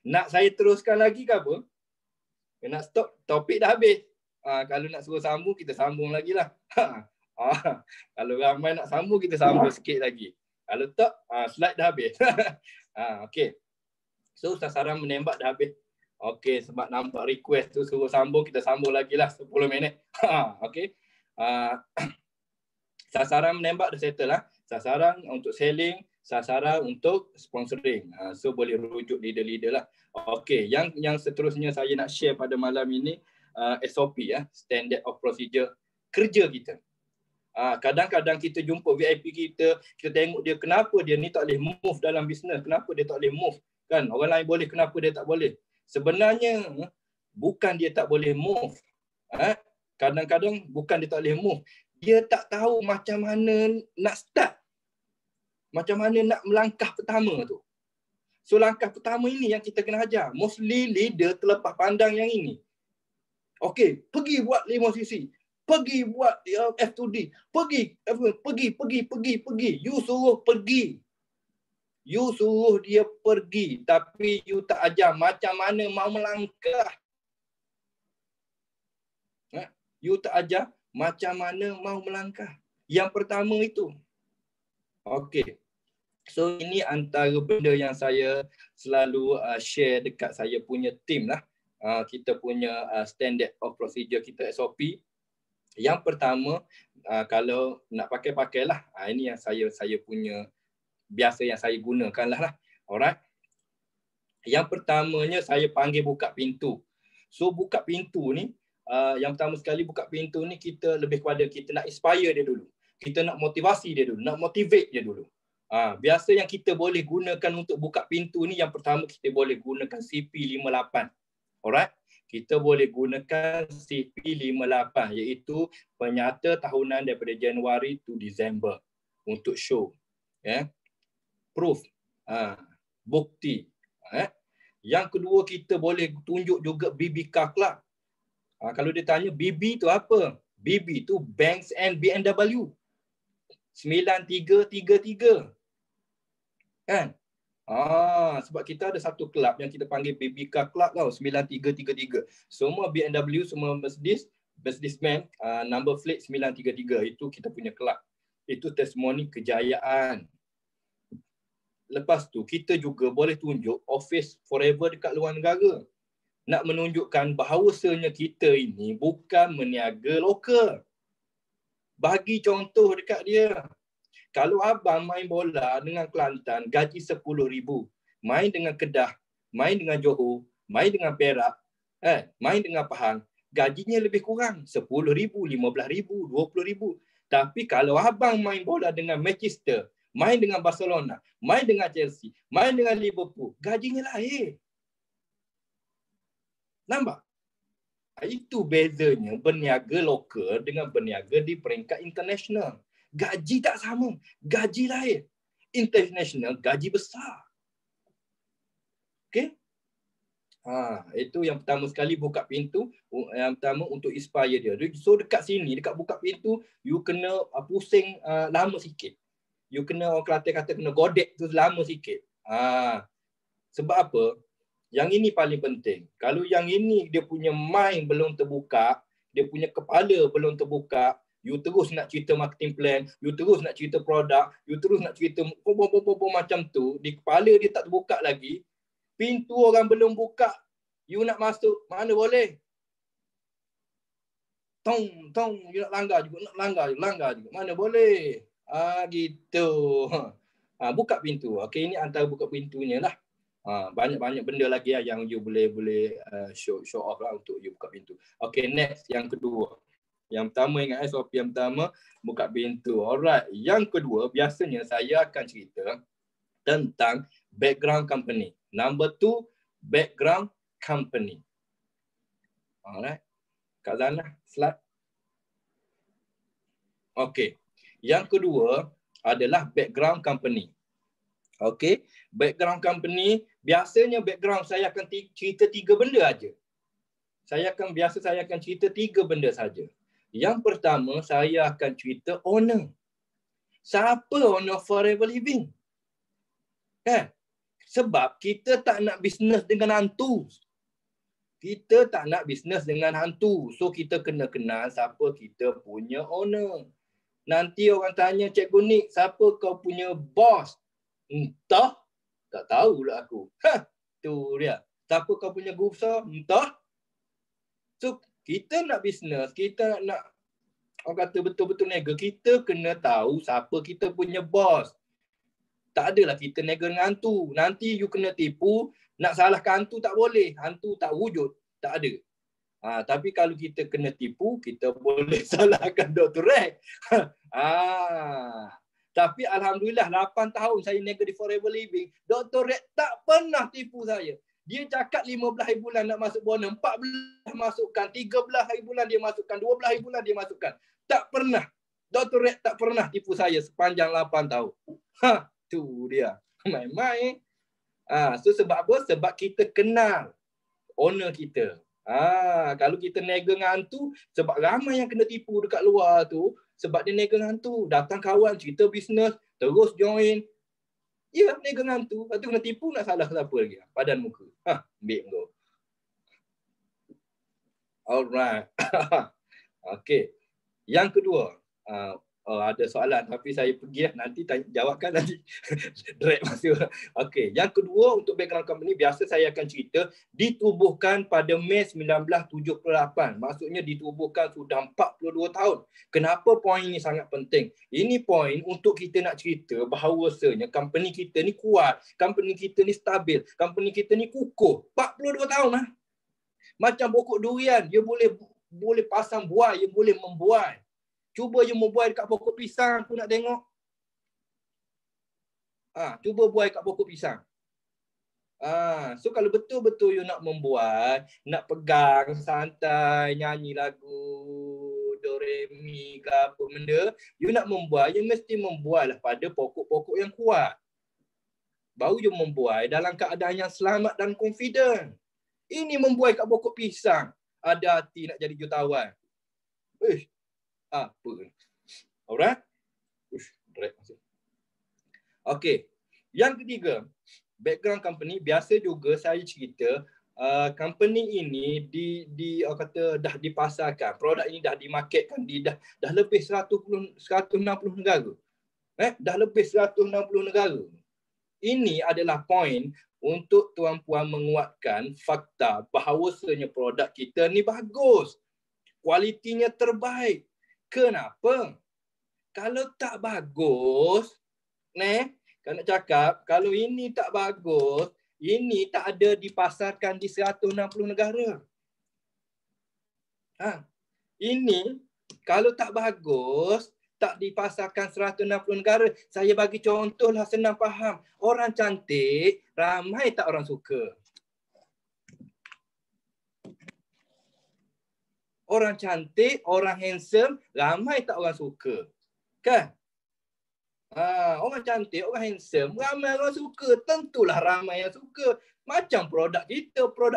Nak saya teruskan lagi ke apa? Nak stop, topik dah habis. Kalau nak suruh sambung, kita sambung lagi lah. Kalau ramai nak sambung, kita sambung sikit lagi. Kalau tak, slide dah habis. Okay. So, sasaran menembak dah habis. Okay, sebab nampak request tu suruh sambung, kita sambung lagi lah 10 minit. Okay. Sasaran menembak dah settle lah. Sasaran untuk selling, sasaran untuk sponsoring. So boleh rujuk leader-leader lah. Okay, yang seterusnya saya nak share pada malam ini SOP ya, Standard of Procedure kerja kita. Kadang-kadang kita jumpa VIP kita tengok dia kenapa dia ni tak boleh move dalam bisnes, kenapa dia tak boleh move. Kan orang lain boleh, kenapa dia tak boleh? Sebenarnya bukan dia tak boleh move. Kadang-kadang bukan dia tak boleh move. Dia tak tahu macam mana nak start. Macam mana nak melangkah pertama tu. So langkah pertama ini yang kita kena ajar. Mostly leader terlepas pandang yang ini. Okey, pergi buat 5 cc. Pergi buat F2D. Pergi. You suruh pergi. You suruh dia pergi. Tapi you tak ajar macam mana mau melangkah. You tak ajar macam mana mau melangkah. Yang pertama itu. Okey. So ini antara benda yang saya selalu share dekat saya punya team lah. Kita punya standard of procedure kita SOP. Yang pertama, kalau nak pakailah. Ini yang saya punya biasa yang saya gunakan lah. Alright. Yang pertamanya saya panggil buka pintu. So buka pintu ni yang pertama sekali buka pintu ni kita lebih kepada kita nak inspire dia dulu. Kita nak motivasi dia dulu, nak motivate dia dulu. Biasa yang kita boleh gunakan untuk buka pintu ni, yang pertama kita boleh gunakan CP58. Alright? Kita boleh gunakan CP58 iaitu penyata tahunan daripada Januari to Disember untuk show. Proof. Bukti. Yang kedua kita boleh tunjuk juga BBK Club. Kalau dia tanya BB tu apa? BB tu Banks and BMW. 9333. Kan? Sebab kita ada satu kelab yang kita panggil BBK Club tau, 9333. Semua BMW, semua Mercedes-Benz, number plate 933. Itu kita punya kelab. Itu testimoni kejayaan. Lepas tu kita juga boleh tunjuk office forever dekat luar negara. Nak menunjukkan bahawasanya kita ini bukan meniaga lokal. Bagi contoh dekat dia. Kalau abang main bola dengan Kelantan, gaji 10,000. Main dengan Kedah, main dengan Johor, main dengan Perak, main dengan Pahang, gajinya lebih kurang. 10,000, 15,000, 20,000. Tapi kalau abang main bola dengan Manchester, main dengan Barcelona, main dengan Chelsea, main dengan Liverpool, gajinya lain. Nampak? Itu bezanya berniaga lokal dengan berniaga di peringkat international. Gaji tak sama. Gaji lain. International, gaji besar. Okey? Itu yang pertama sekali buka pintu. Yang pertama untuk inspire dia. So dekat sini, dekat buka pintu, you kena pusing lama sikit. You kena, orang Kelantan kata kena godek tu lama sikit. Sebab apa? Yang ini paling penting. Kalau yang ini dia punya mind belum terbuka, dia punya kepala belum terbuka, you terus nak cerita marketing plan, you terus nak cerita produk, you terus nak cerita macam tu, di kepala dia tak terbuka lagi, pintu orang belum buka, you nak masuk, mana boleh? Tong, you nak langgar juga, langgar juga, mana boleh? Gitu. Buka pintu. Okey, ini antara buka pintunya lah. Banyak-banyak benda lagi yang you boleh show off lah untuk you buka pintu. Okey, next yang kedua. Yang pertama ingat SOP yang pertama buka pintu. Alright, yang kedua biasanya saya akan cerita tentang background company. Number 2, background company. Alright. Kak Zana, slide. Okey. Yang kedua adalah background company. Okey, background company, biasanya background saya akan cerita 3 benda aja. Saya akan cerita 3 benda saja. Yang pertama, saya akan cerita owner. Siapa owner Forever Living? Sebab kita tak nak bisnes dengan hantu. Kita tak nak bisnes dengan hantu. So, kita kena kenal siapa kita punya owner. Nanti orang tanya, Cikgu Nik, siapa kau punya boss? Entah. Tak tahulah aku. Tu dia. Siapa kau punya guru besar? Entah. So, kita nak bisnes, kita nak orang kata betul-betul niaga, kita kena tahu siapa kita punya bos. Tak adalah kita niaga dengan hantu. Nanti you kena tipu, nak salahkan hantu tak boleh. Hantu tak wujud, tak ada. Tapi kalau kita kena tipu, kita boleh salahkan Dr. Rex. Tapi Alhamdulillah 8 tahun saya niaga di Forever Living, Dr. Rex tak pernah tipu saya. Dia cakap 15 hari bulan nak masuk bonus, 14 masukkan, 13 hari bulan dia masukkan, 12 hari bulan dia masukkan. Tak pernah. Dr. Rex tak pernah tipu saya sepanjang 8 tahun. Tu dia. Main-main. So sebab apa? Sebab kita kenal owner kita. Kalau kita niaga dengan hantu, sebab ramai yang kena tipu dekat luar tu, sebab dia niaga dengan hantu. Datang kawan cerita bisnes, terus join. Ya, niaga dengan hantu. Lepas tu kena tipu, nak salah siapa lagi? Padan muka. Ambil kau. Alright. Okay. Yang kedua. Ada soalan tapi saya pergi lah. Nanti jawabkan nanti. Direct masuk. Okay. Yang kedua untuk background company, biasa saya akan cerita ditubuhkan pada Mei 1978. Maksudnya ditubuhkan sudah 42 tahun. Kenapa poin ini sangat penting? Ini poin untuk kita nak cerita bahawasanya company kita ni kuat, company kita ni stabil, company kita ni kukuh. 42 tahun lah. Macam pokok durian, dia boleh boleh pasang buai, you boleh membuai. Cuba you membuai dekat pokok pisang, aku nak tengok. Cuba buai kat pokok pisang. So kalau betul-betul you nak membuat, nak pegang santai, nyanyi lagu do re mi ke apa benda, you nak membuat, you mesti membuatlah pada pokok-pokok yang kuat. Baru you membuat dalam keadaan yang selamat dan confident. Ini membuat kat pokok pisang, ada hati nak jadi jutawan. Apa? Alright? Okay. Yang ketiga, background company. Biasa juga saya cerita company ini dah dipasarkan. Produk ini dah dimarketkan di dah lebih 160 negara. Dah lebih 160 negara. Ini adalah poin untuk tuan-puan menguatkan fakta bahawasanya produk kita ni bagus. Kualitinya terbaik. Kenapa? Kalau tak bagus, kalau nak cakap, kalau ini tak bagus, ini tak ada dipasarkan di 160 negara. Ini kalau tak bagus, tak dipasarkan 160 negara. Saya bagi contohlah senang faham. Orang cantik, ramai tak orang suka? Orang cantik, orang handsome, ramai tak orang suka? Kan? Orang cantik, orang handsome, ramai orang suka. Tentulah ramai yang suka. Macam produk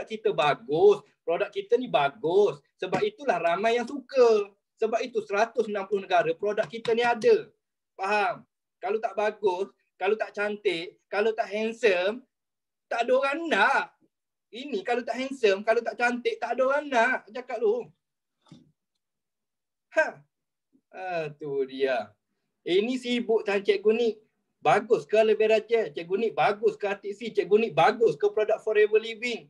kita bagus. Produk kita ni bagus. Sebab itulah ramai yang suka. Sebab itu 160 negara produk kita ni ada. Faham? Kalau tak bagus, kalau tak cantik, kalau tak handsome, tak ada orang nak. Ini kalau tak handsome, kalau tak cantik, tak ada orang nak. Cakap lu. Tu dia. Ini sibuk dengan Cikgu Nik. Bagus ke Lebih Raja? Cikgu Nik bagus ke RTC? Cikgu Nik bagus ke produk Forever Living?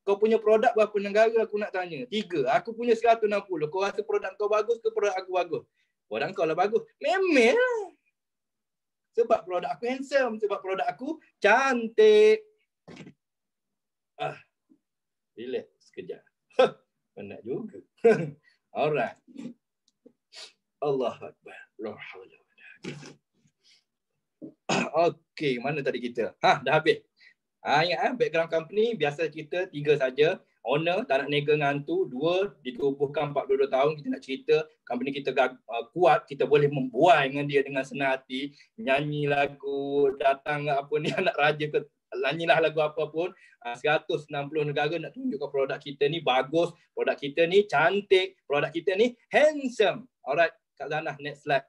Kau punya produk berapa negara aku nak tanya? 3. Aku punya 160. Kau rasa produk kau bagus ke produk aku bagus? Produk kau lah bagus. Memang lah. Sebab produk aku handsome. Sebab produk aku cantik. Relax sekejap. Penat juga. Alright. Allahu Akbar. Okey, mana tadi kita? Dah habis. Ingat background company biasa kita 3 saja. Owner tak nak nega dengan tu. 2, ditubuhkan 42 tahun. Kita nak cerita company kita kuat, kita boleh membuai dengan dia dengan senang hati. Nyanyi lagu, datang apa ni anak raja ke, nyanyilah lagu apa pun. 160 negara nak tunjukkan produk kita ni bagus, produk kita ni cantik, produk kita ni handsome. Alright, Kak Zanah, next slide.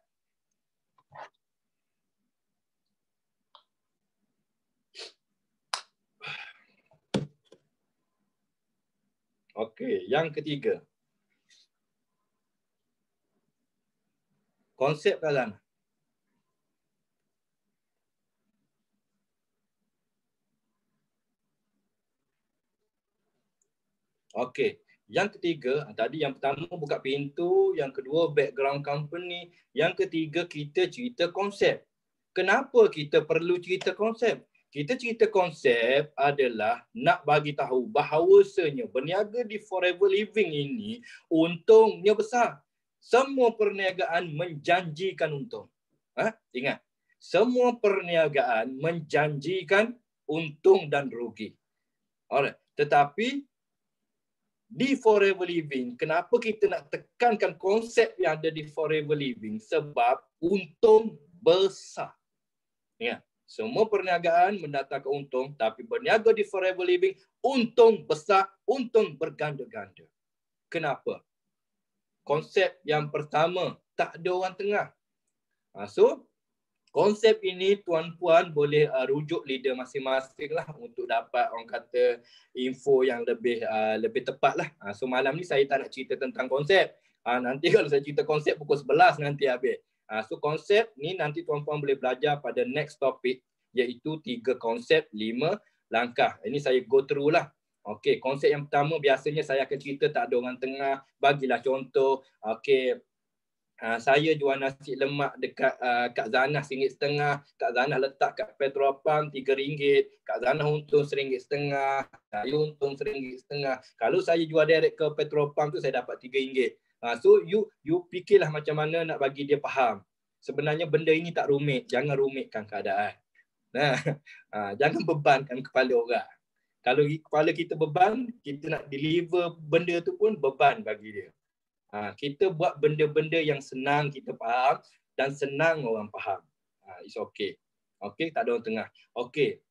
Okey, yang ketiga. Konsep Kak Zanah. Okey. Yang ketiga, tadi yang pertama buka pintu, yang kedua background company, yang ketiga kita cerita konsep. Kenapa kita perlu cerita konsep? Kita cerita konsep adalah nak bagi tahu bahawasanya berniaga di Forever Living ini untungnya besar. Semua perniagaan menjanjikan untung. Ingat, semua perniagaan menjanjikan untung dan rugi. Alright, tetapi di Forever Living, kenapa kita nak tekankan konsep yang ada di Forever Living? Sebab untung besar. Ya, semua perniagaan mendatangkan untung, tapi berniaga di Forever Living, untung besar, untung berganda-ganda. Kenapa? Konsep yang pertama, tak ada orang tengah. So, konsep ini tuan-puan boleh rujuk leader masing-masing lah untuk dapat orang kata info yang lebih tepat lah. So malam ni saya tak nak cerita tentang konsep. Nanti kalau saya cerita konsep pukul 11 nanti habis. So konsep ni nanti tuan-puan boleh belajar pada next topic, iaitu 3 konsep 5 langkah. Ini saya go through lah. Okey, konsep yang pertama biasanya saya akan cerita tak ada orang tengah. Bagilah contoh. Okey, Saya jual nasi lemak dekat Kak Zanah RM1.50, Kak Zanah letak kat petrol pump RM3, Kak Zanah untung RM1.50, saya untung RM1.50. Kalau saya jual direct ke petrol pump tu saya dapat RM3. So you fikirlah macam mana nak bagi dia faham. Sebenarnya benda ini tak rumit, jangan rumitkan keadaan. Jangan bebankan kepala orang. Kalau kepala kita beban, kita nak deliver benda tu pun beban bagi dia. Kita buat benda-benda yang senang kita faham dan senang orang faham. It's okay. Okay, tak ada orang tengah. Okay,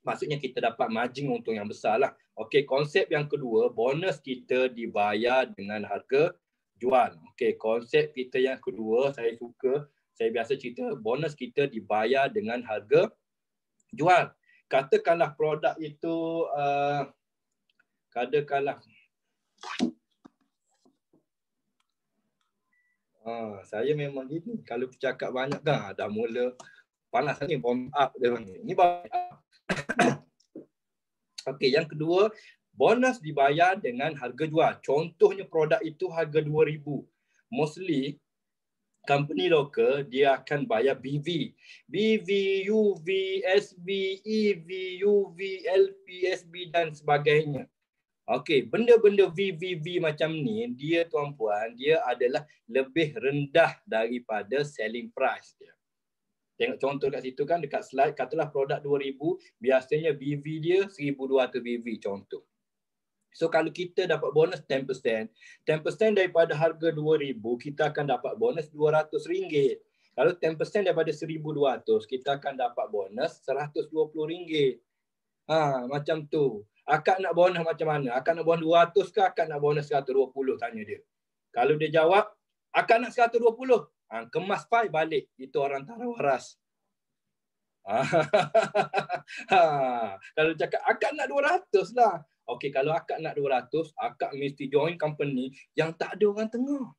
maksudnya kita dapat margin untung yang besar lah. Okay, konsep yang kedua, bonus kita dibayar dengan harga jual. Okay, konsep kita yang kedua, saya suka, saya biasa cerita, bonus kita dibayar dengan harga jual. Katakanlah produk itu, saya memang gini. Kalau bercakap banyak kan dah mula panas ni, warm up dia panggil. Ni warm up. Okey, yang kedua, bonus dibayar dengan harga jual. Contohnya produk itu harga RM2,000. Mostly company lokal dia akan bayar BV. BV, UV, SB, EV, UV, LP, SB dan sebagainya. Okey, benda-benda VVV macam ni, dia tuan-puan, dia adalah lebih rendah daripada selling price dia. Tengok contoh kat situ kan, dekat slide, katalah produk 2,000, biasanya BV dia 1,200 BV contoh. So kalau kita dapat bonus 10%, 10% daripada harga 2,000, kita akan dapat bonus RM200. Kalau 10% daripada 1,200, kita akan dapat bonus RM120. Macam tu. Akak nak bonus macam mana? Akak nak bonus 200 ke akak nak bonus 120? Tanya dia. Kalau dia jawab, akak nak 120. Kemas file balik. Itu orang tak waras. Kalau cakap, akak nak 200 lah. Okey, kalau akak nak 200, akak mesti join company yang tak ada orang tengah.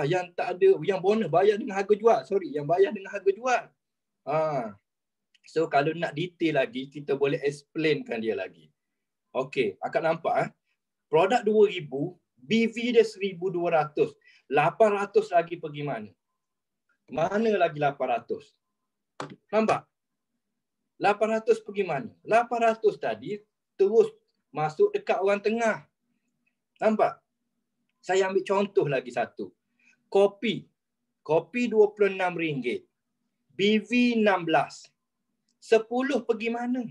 Yang tak ada, yang bonus bayar dengan harga jual. Yang bayar dengan harga jual. So kalau nak detail lagi, kita boleh explainkan dia lagi. Okey, akak nampak produk 2,000, BV dia 1,200. 800 lagi pergi mana? Mana lagi 800? Nampak? 800 pergi mana? 800 tadi terus masuk dekat orang tengah. Nampak? Saya ambil contoh lagi satu. Kopi RM26. BV 16. 10 pergi mana?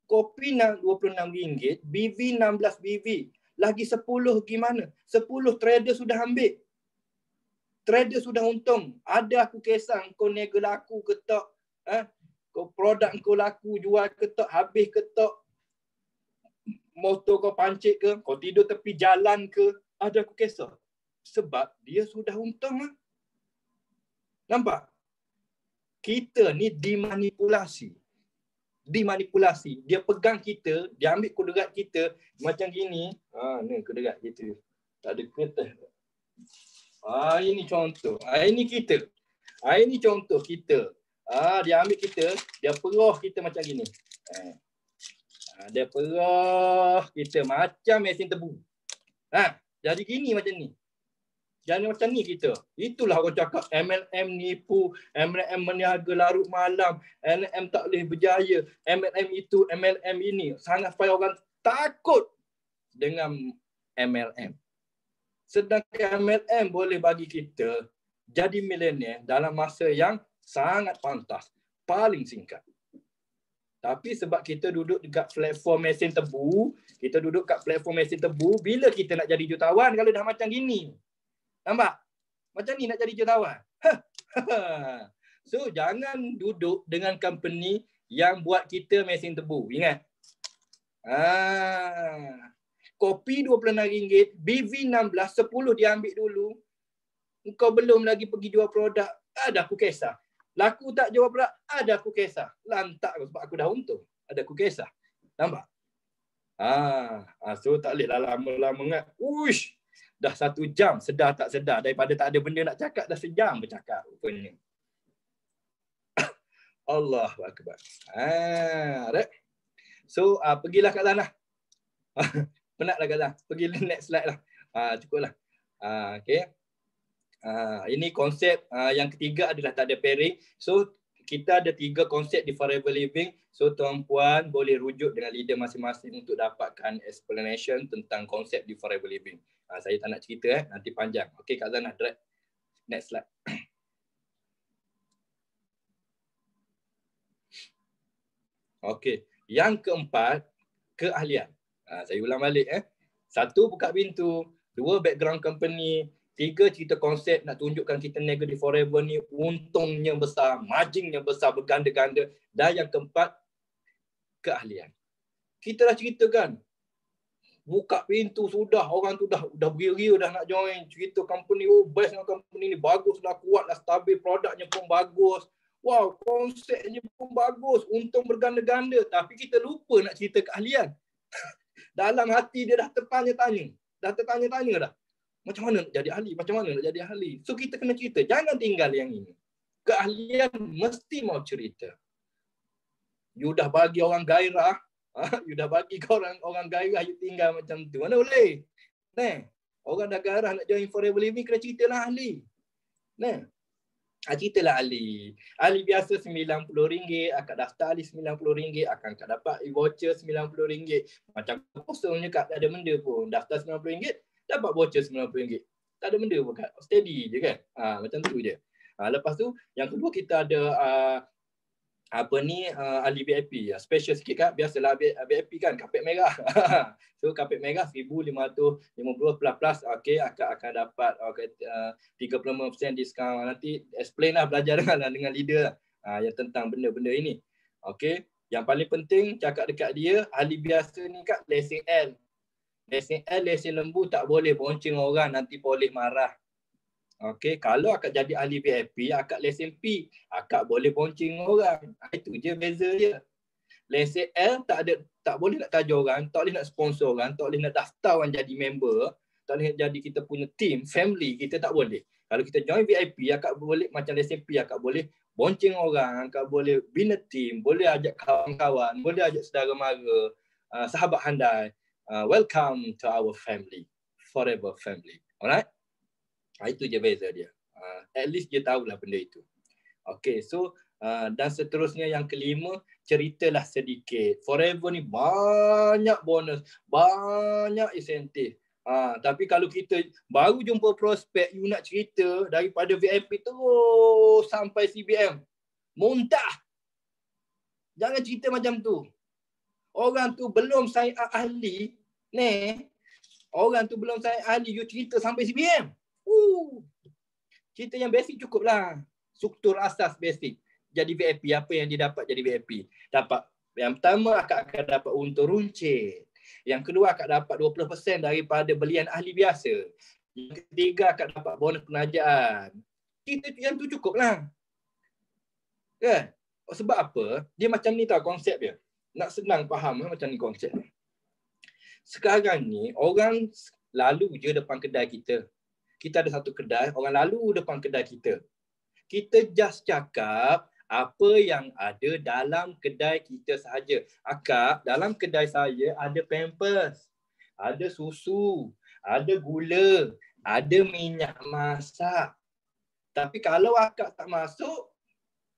Kopi RM26, BV 16 BV. Lagi 10 pergi mana? 10 trader sudah ambil. Trader sudah untung. Ada aku kisah kau niaga laku ke tak? Kau produk kau laku jual ke tak? Habis ke tak? Motor kau pancit ke? Kau tidur tepi jalan ke? Ada aku kisah. Sebab dia sudah untung. Nampak? Kita ni dimanipulasi. Dia pegang kita, dia ambil kuderat kita macam gini. Ni kuderat kita. Tak ada kertas. Ini contoh. Ini kita. Ini contoh kita. Dia ambil kita, dia perah kita macam gini. Dia perah kita macam mesin tebu. Jadi gini macam ni. Jangan macam ni kita. Itulah orang cakap MLM nipu, MLM meniaga larut malam, MLM tak boleh berjaya, MLM itu, MLM ini. Sangat supaya orang takut dengan MLM. Sedangkan MLM boleh bagi kita jadi milenial dalam masa yang sangat pantas, paling singkat. Tapi sebab kita duduk dekat platform mesin tebu, bila kita nak jadi jutawan kalau dah macam gini? Nampak? Macam ni nak jadi jutawan. So, jangan duduk dengan company yang buat kita mesin tebu. Ingat? Kopi RM26, BV 16, 10 dia ambil dulu. Engkau belum lagi pergi jual produk. Ada aku kisah. Laku tak jual produk. Ada aku kisah. Lantak sebab aku dah untung. Ada aku kisah. Nampak? So tak boleh lah lama-lama ingat. Uish! Dah 1 jam, sedar tak sedar. Daripada tak ada benda nak cakap, dah sejam bercakap rupanya. Allahu Akbar. Right? So, pergilah kat sana. Penatlah kat sana. Pergi next slide lah. Cukup lah. Okay. Ini konsep yang ketiga adalah tak ada pairing. So kita ada 3 konsep di Forever Living. So tuan-puan boleh rujuk dengan leader masing-masing untuk dapatkan explanation tentang konsep di Forever Living. Saya tak nak cerita nanti panjang. Okey, Kak Zana, drag next slide. Okey, yang keempat, keahlian. Saya ulang balik. 1, buka pintu. 2, background company. 3, cerita konsep nak tunjukkan kita niaga di Forever ni untungnya besar, marginnya besar, berganda-ganda. Dan yang keempat, keahlian. Kita dah ceritakan. Buka pintu sudah, orang tu dah beria dah nak join. Cerita company, best dengan company ni, bagus dah, kuat dah, stabil, produknya pun bagus. Wow, konsepnya pun bagus, untung berganda-ganda. Tapi kita lupa nak cerita keahlian. Dalam hati dia dah tertanya-tanya. Dah. Macam mana nak jadi ahli? Macam mana nak jadi ahli? So kita kena cerita. Jangan tinggal yang ini. Keahlian mesti mau cerita. You dah bagi orang gairah. You dah bagi ke orang gairah, you tinggal macam tu. Mana boleh? Orang dah gairah nak join Forever Living, kena ceritalah ahli. Ceritalah ahli. Ahli biasa RM90, akak daftar ahli RM90, akan akak dapat voucher RM90. Macam kosongnya kak, tak ada benda pun. Daftar RM90, dapat voucher RM90. Tak ada benda pun kak. Steady je kan. Macam tu je. Lepas tu, yang kedua kita ada ahli VIP. Special sikit kak. Biasalah VIP kan, kapet merah. So kapet merah 1,550 plus. Okey, akak akan dapat 35% diskaun. Nanti explain lah, belajar dengan leader yang tentang benda-benda ini. Okey, yang paling penting cakap dekat dia, ahli biasa ni kak, lesen L. Lesen L, lesen lembu, tak boleh bonceng orang, nanti polis marah. Okey, kalau akak jadi ahli VIP, akak lesen P, akak boleh bonceng orang. Itu je beza dia. Lesen L tak boleh nak taja orang, tak boleh nak sponsor orang, tak boleh nak daftar orang jadi member, tak boleh jadi kita punya team, family, kita tak boleh. Kalau kita join VIP, akak boleh macam lesen P, akak boleh bonceng orang, akak boleh bina team, boleh ajak kawan-kawan, boleh ajak saudara mara, sahabat handai. Welcome to our family, Forever Family. Alright? Itu je beza dia. At least dia tahulah benda itu. Okay, so dan seterusnya yang kelima, ceritalah sedikit. Forever ni banyak bonus, banyak insentif. Tapi kalau kita baru jumpa prospek, you nak cerita daripada VIP terus sampai CBM, muntah. Jangan cerita macam tu. Orang tu belum sign up ahli, orang tu belum sign up ahli, you cerita sampai CBM. Cerita yang basic cukup lah. Struktur asas basic. Jadi VIP, apa yang dia dapat jadi VIP? Dapat, yang pertama akak akan dapat untung runcit. Yang kedua akak dapat 20% daripada belian ahli biasa. Yang ketiga akak dapat bonus penajaan. Cerita yang tu cukup lah. Kan? Sebab apa? Dia macam ni tau konsep dia. Nak senang faham macam ni konsep. Sekarang ni orang lalu je depan kedai kita. Kita ada satu kedai, orang lalu depan kedai kita. Kita just cakap apa yang ada dalam kedai kita sahaja. Akak, dalam kedai saya ada Pampers, ada susu, ada gula, ada minyak masak. Tapi kalau akak tak masuk,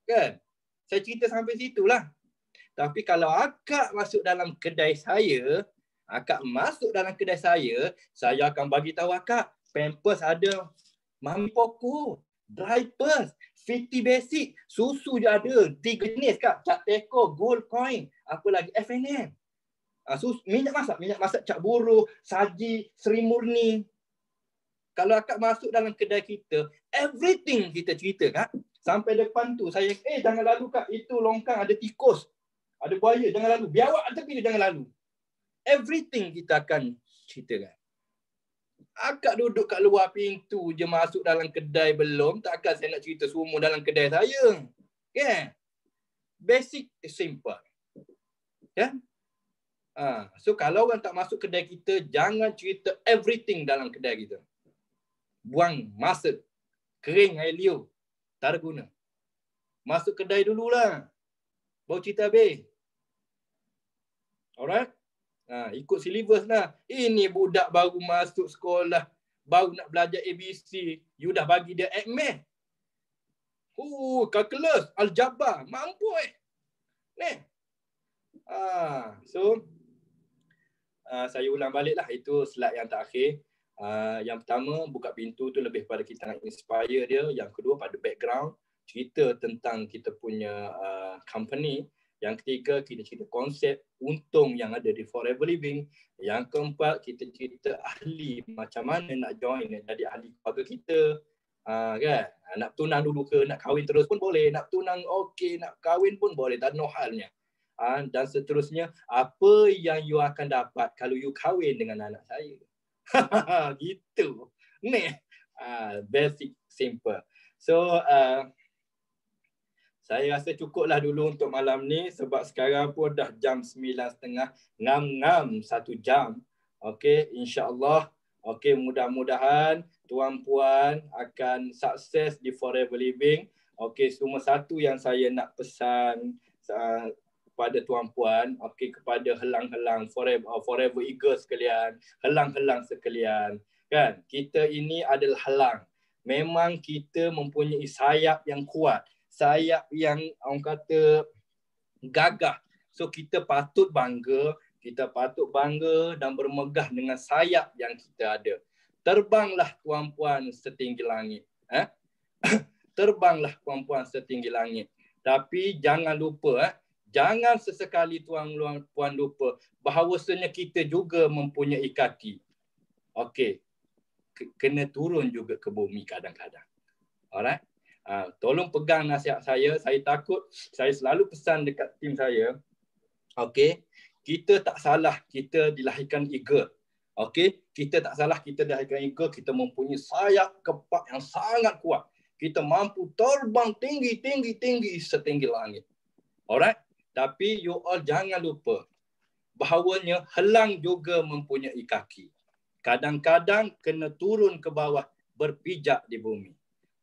kan? Saya cerita sampai situlah. Tapi kalau akak masuk dalam kedai saya, akak masuk dalam kedai saya akan bagi tahu akak, Pampers ada Mami Poco, Diapers, Fiti Basic, susu je ada. 3 jenis kak. Cap Teko, Gold Coin, apa lagi? FNM. Minyak masak Cap Buruh, Saji, Sri Murni. Kalau akak masuk dalam kedai kita, everything kita cerita kak. Sampai depan tu, saya, jangan lalu kak. Itu longkang, ada tikus, ada buaya, jangan lalu. Biawak tepi tu, jangan lalu. Everything kita akan ceritakan. Akak duduk kat luar pintu je, masuk dalam kedai belum, takkan saya nak cerita semua dalam kedai saya. Kan? Basic simple. Ya? So kalau orang tak masuk kedai kita, jangan cerita everything dalam kedai kita. Buang masa. Kering air liur. Tak ada guna. Masuk kedai dululah. Baru cerita habis. Alright? Ikut syllabus lah. Ini budak baru masuk sekolah. baru nak belajar ABC, you dah bagi dia math. Kalkulus, aljabar, mampu Ni. So saya ulang balik lah, itu slide yang terakhir. Yang pertama, buka pintu tu lebih pada kita nak inspire dia. Yang kedua, pada background, cerita tentang kita punya company. Yang ketiga, kita cerita konsep untung yang ada di Forever Living. Yang keempat, kita cerita ahli, macam mana nak join jadi ahli keluarga kita. Kan? Nak tunang dulu ke, nak kahwin terus pun boleh. Nak tunang okey, nak kahwin pun boleh, tak ada no halnya. Dan seterusnya, apa yang you akan dapat kalau you kahwin dengan anak saya. Gitu. Ni basic, simple. So saya rasa cukuplah dulu untuk malam ni, sebab sekarang pun dah jam 9.30, ngam-ngam 1 jam. Okey, insya-Allah. Okey, mudah-mudahan tuan-puan akan sukses di Forever Living. Okey, cuma satu yang saya nak pesan kepada tuan-puan, okey, kepada helang-helang Forever Eagles sekalian, helang-helang sekalian, kan? Kita ini adalah helang. Memang kita mempunyai sayap yang kuat, sayap yang orang kata gagah. So kita patut bangga, dan bermegah dengan sayap yang kita ada. Terbanglah tuan-puan setinggi langit. Terbanglah tuan-puan setinggi langit. Tapi jangan lupa, jangan sesekali tuan-puan lupa bahawasanya kita juga mempunyai kaki. Okey. Kena turun juga ke bumi kadang-kadang. Alright? Tolong pegang nasihat saya. Saya takut, saya selalu pesan dekat tim saya. Okey. Kita tak salah kita dilahirkan eagle. Okey, kita tak salah kita dilahirkan eagle, kita mempunyai sayap kepak yang sangat kuat. Kita mampu terbang tinggi setinggi langit. Alright? Tapi you all jangan lupa bahawanya helang juga mempunyai kaki. Kadang-kadang kena turun ke bawah, berpijak di bumi.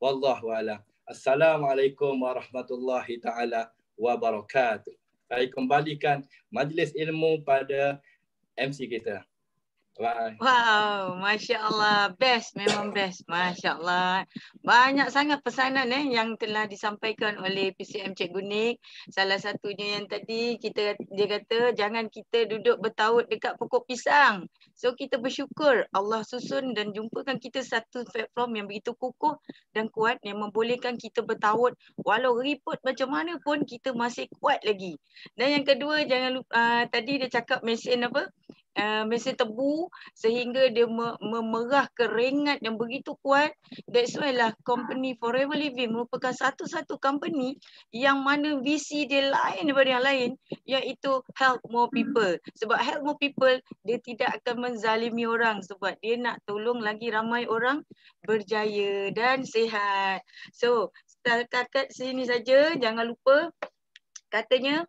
Wallahu a'lam. Assalamualaikum warahmatullahi taala wabarakatuh. Saya kembalikan majlis ilmu pada MC kita. Bye. Wow, Masya Allah. Best, memang best. Masya Allah. Banyak sangat pesanan yang telah disampaikan oleh PCM Cikgu Nik. Salah satunya yang tadi dia kata jangan kita duduk bertaut dekat pokok pisang. So kita bersyukur Allah susun dan jumpakan kita satu platform yang begitu kukuh dan kuat yang membolehkan kita bertaut walau ribut macam mana pun kita masih kuat lagi. Dan yang kedua, jangan lupa tadi dia cakap mesin apa? Mesin tebu sehingga dia memerah keringat yang begitu kuat. That's why lah company Forever Living merupakan satu-satu company yang mana visi dia lain daripada yang lain, iaitu help more people. Sebab help more people, dia tidak akan menzalimi orang sebab dia nak tolong lagi ramai orang berjaya dan sihat. So setakat sini saja. Jangan lupa katanya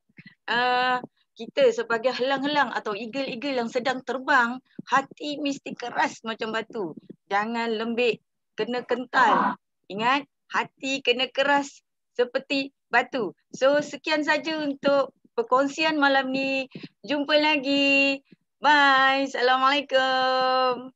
kita sebagai helang-helang atau eagle-eagle yang sedang terbang, hati mesti keras macam batu. Jangan lembik, kena kental. Ingat, hati kena keras seperti batu. So, sekian saja untuk perkongsian malam ni. Jumpa lagi. Bye. Assalamualaikum.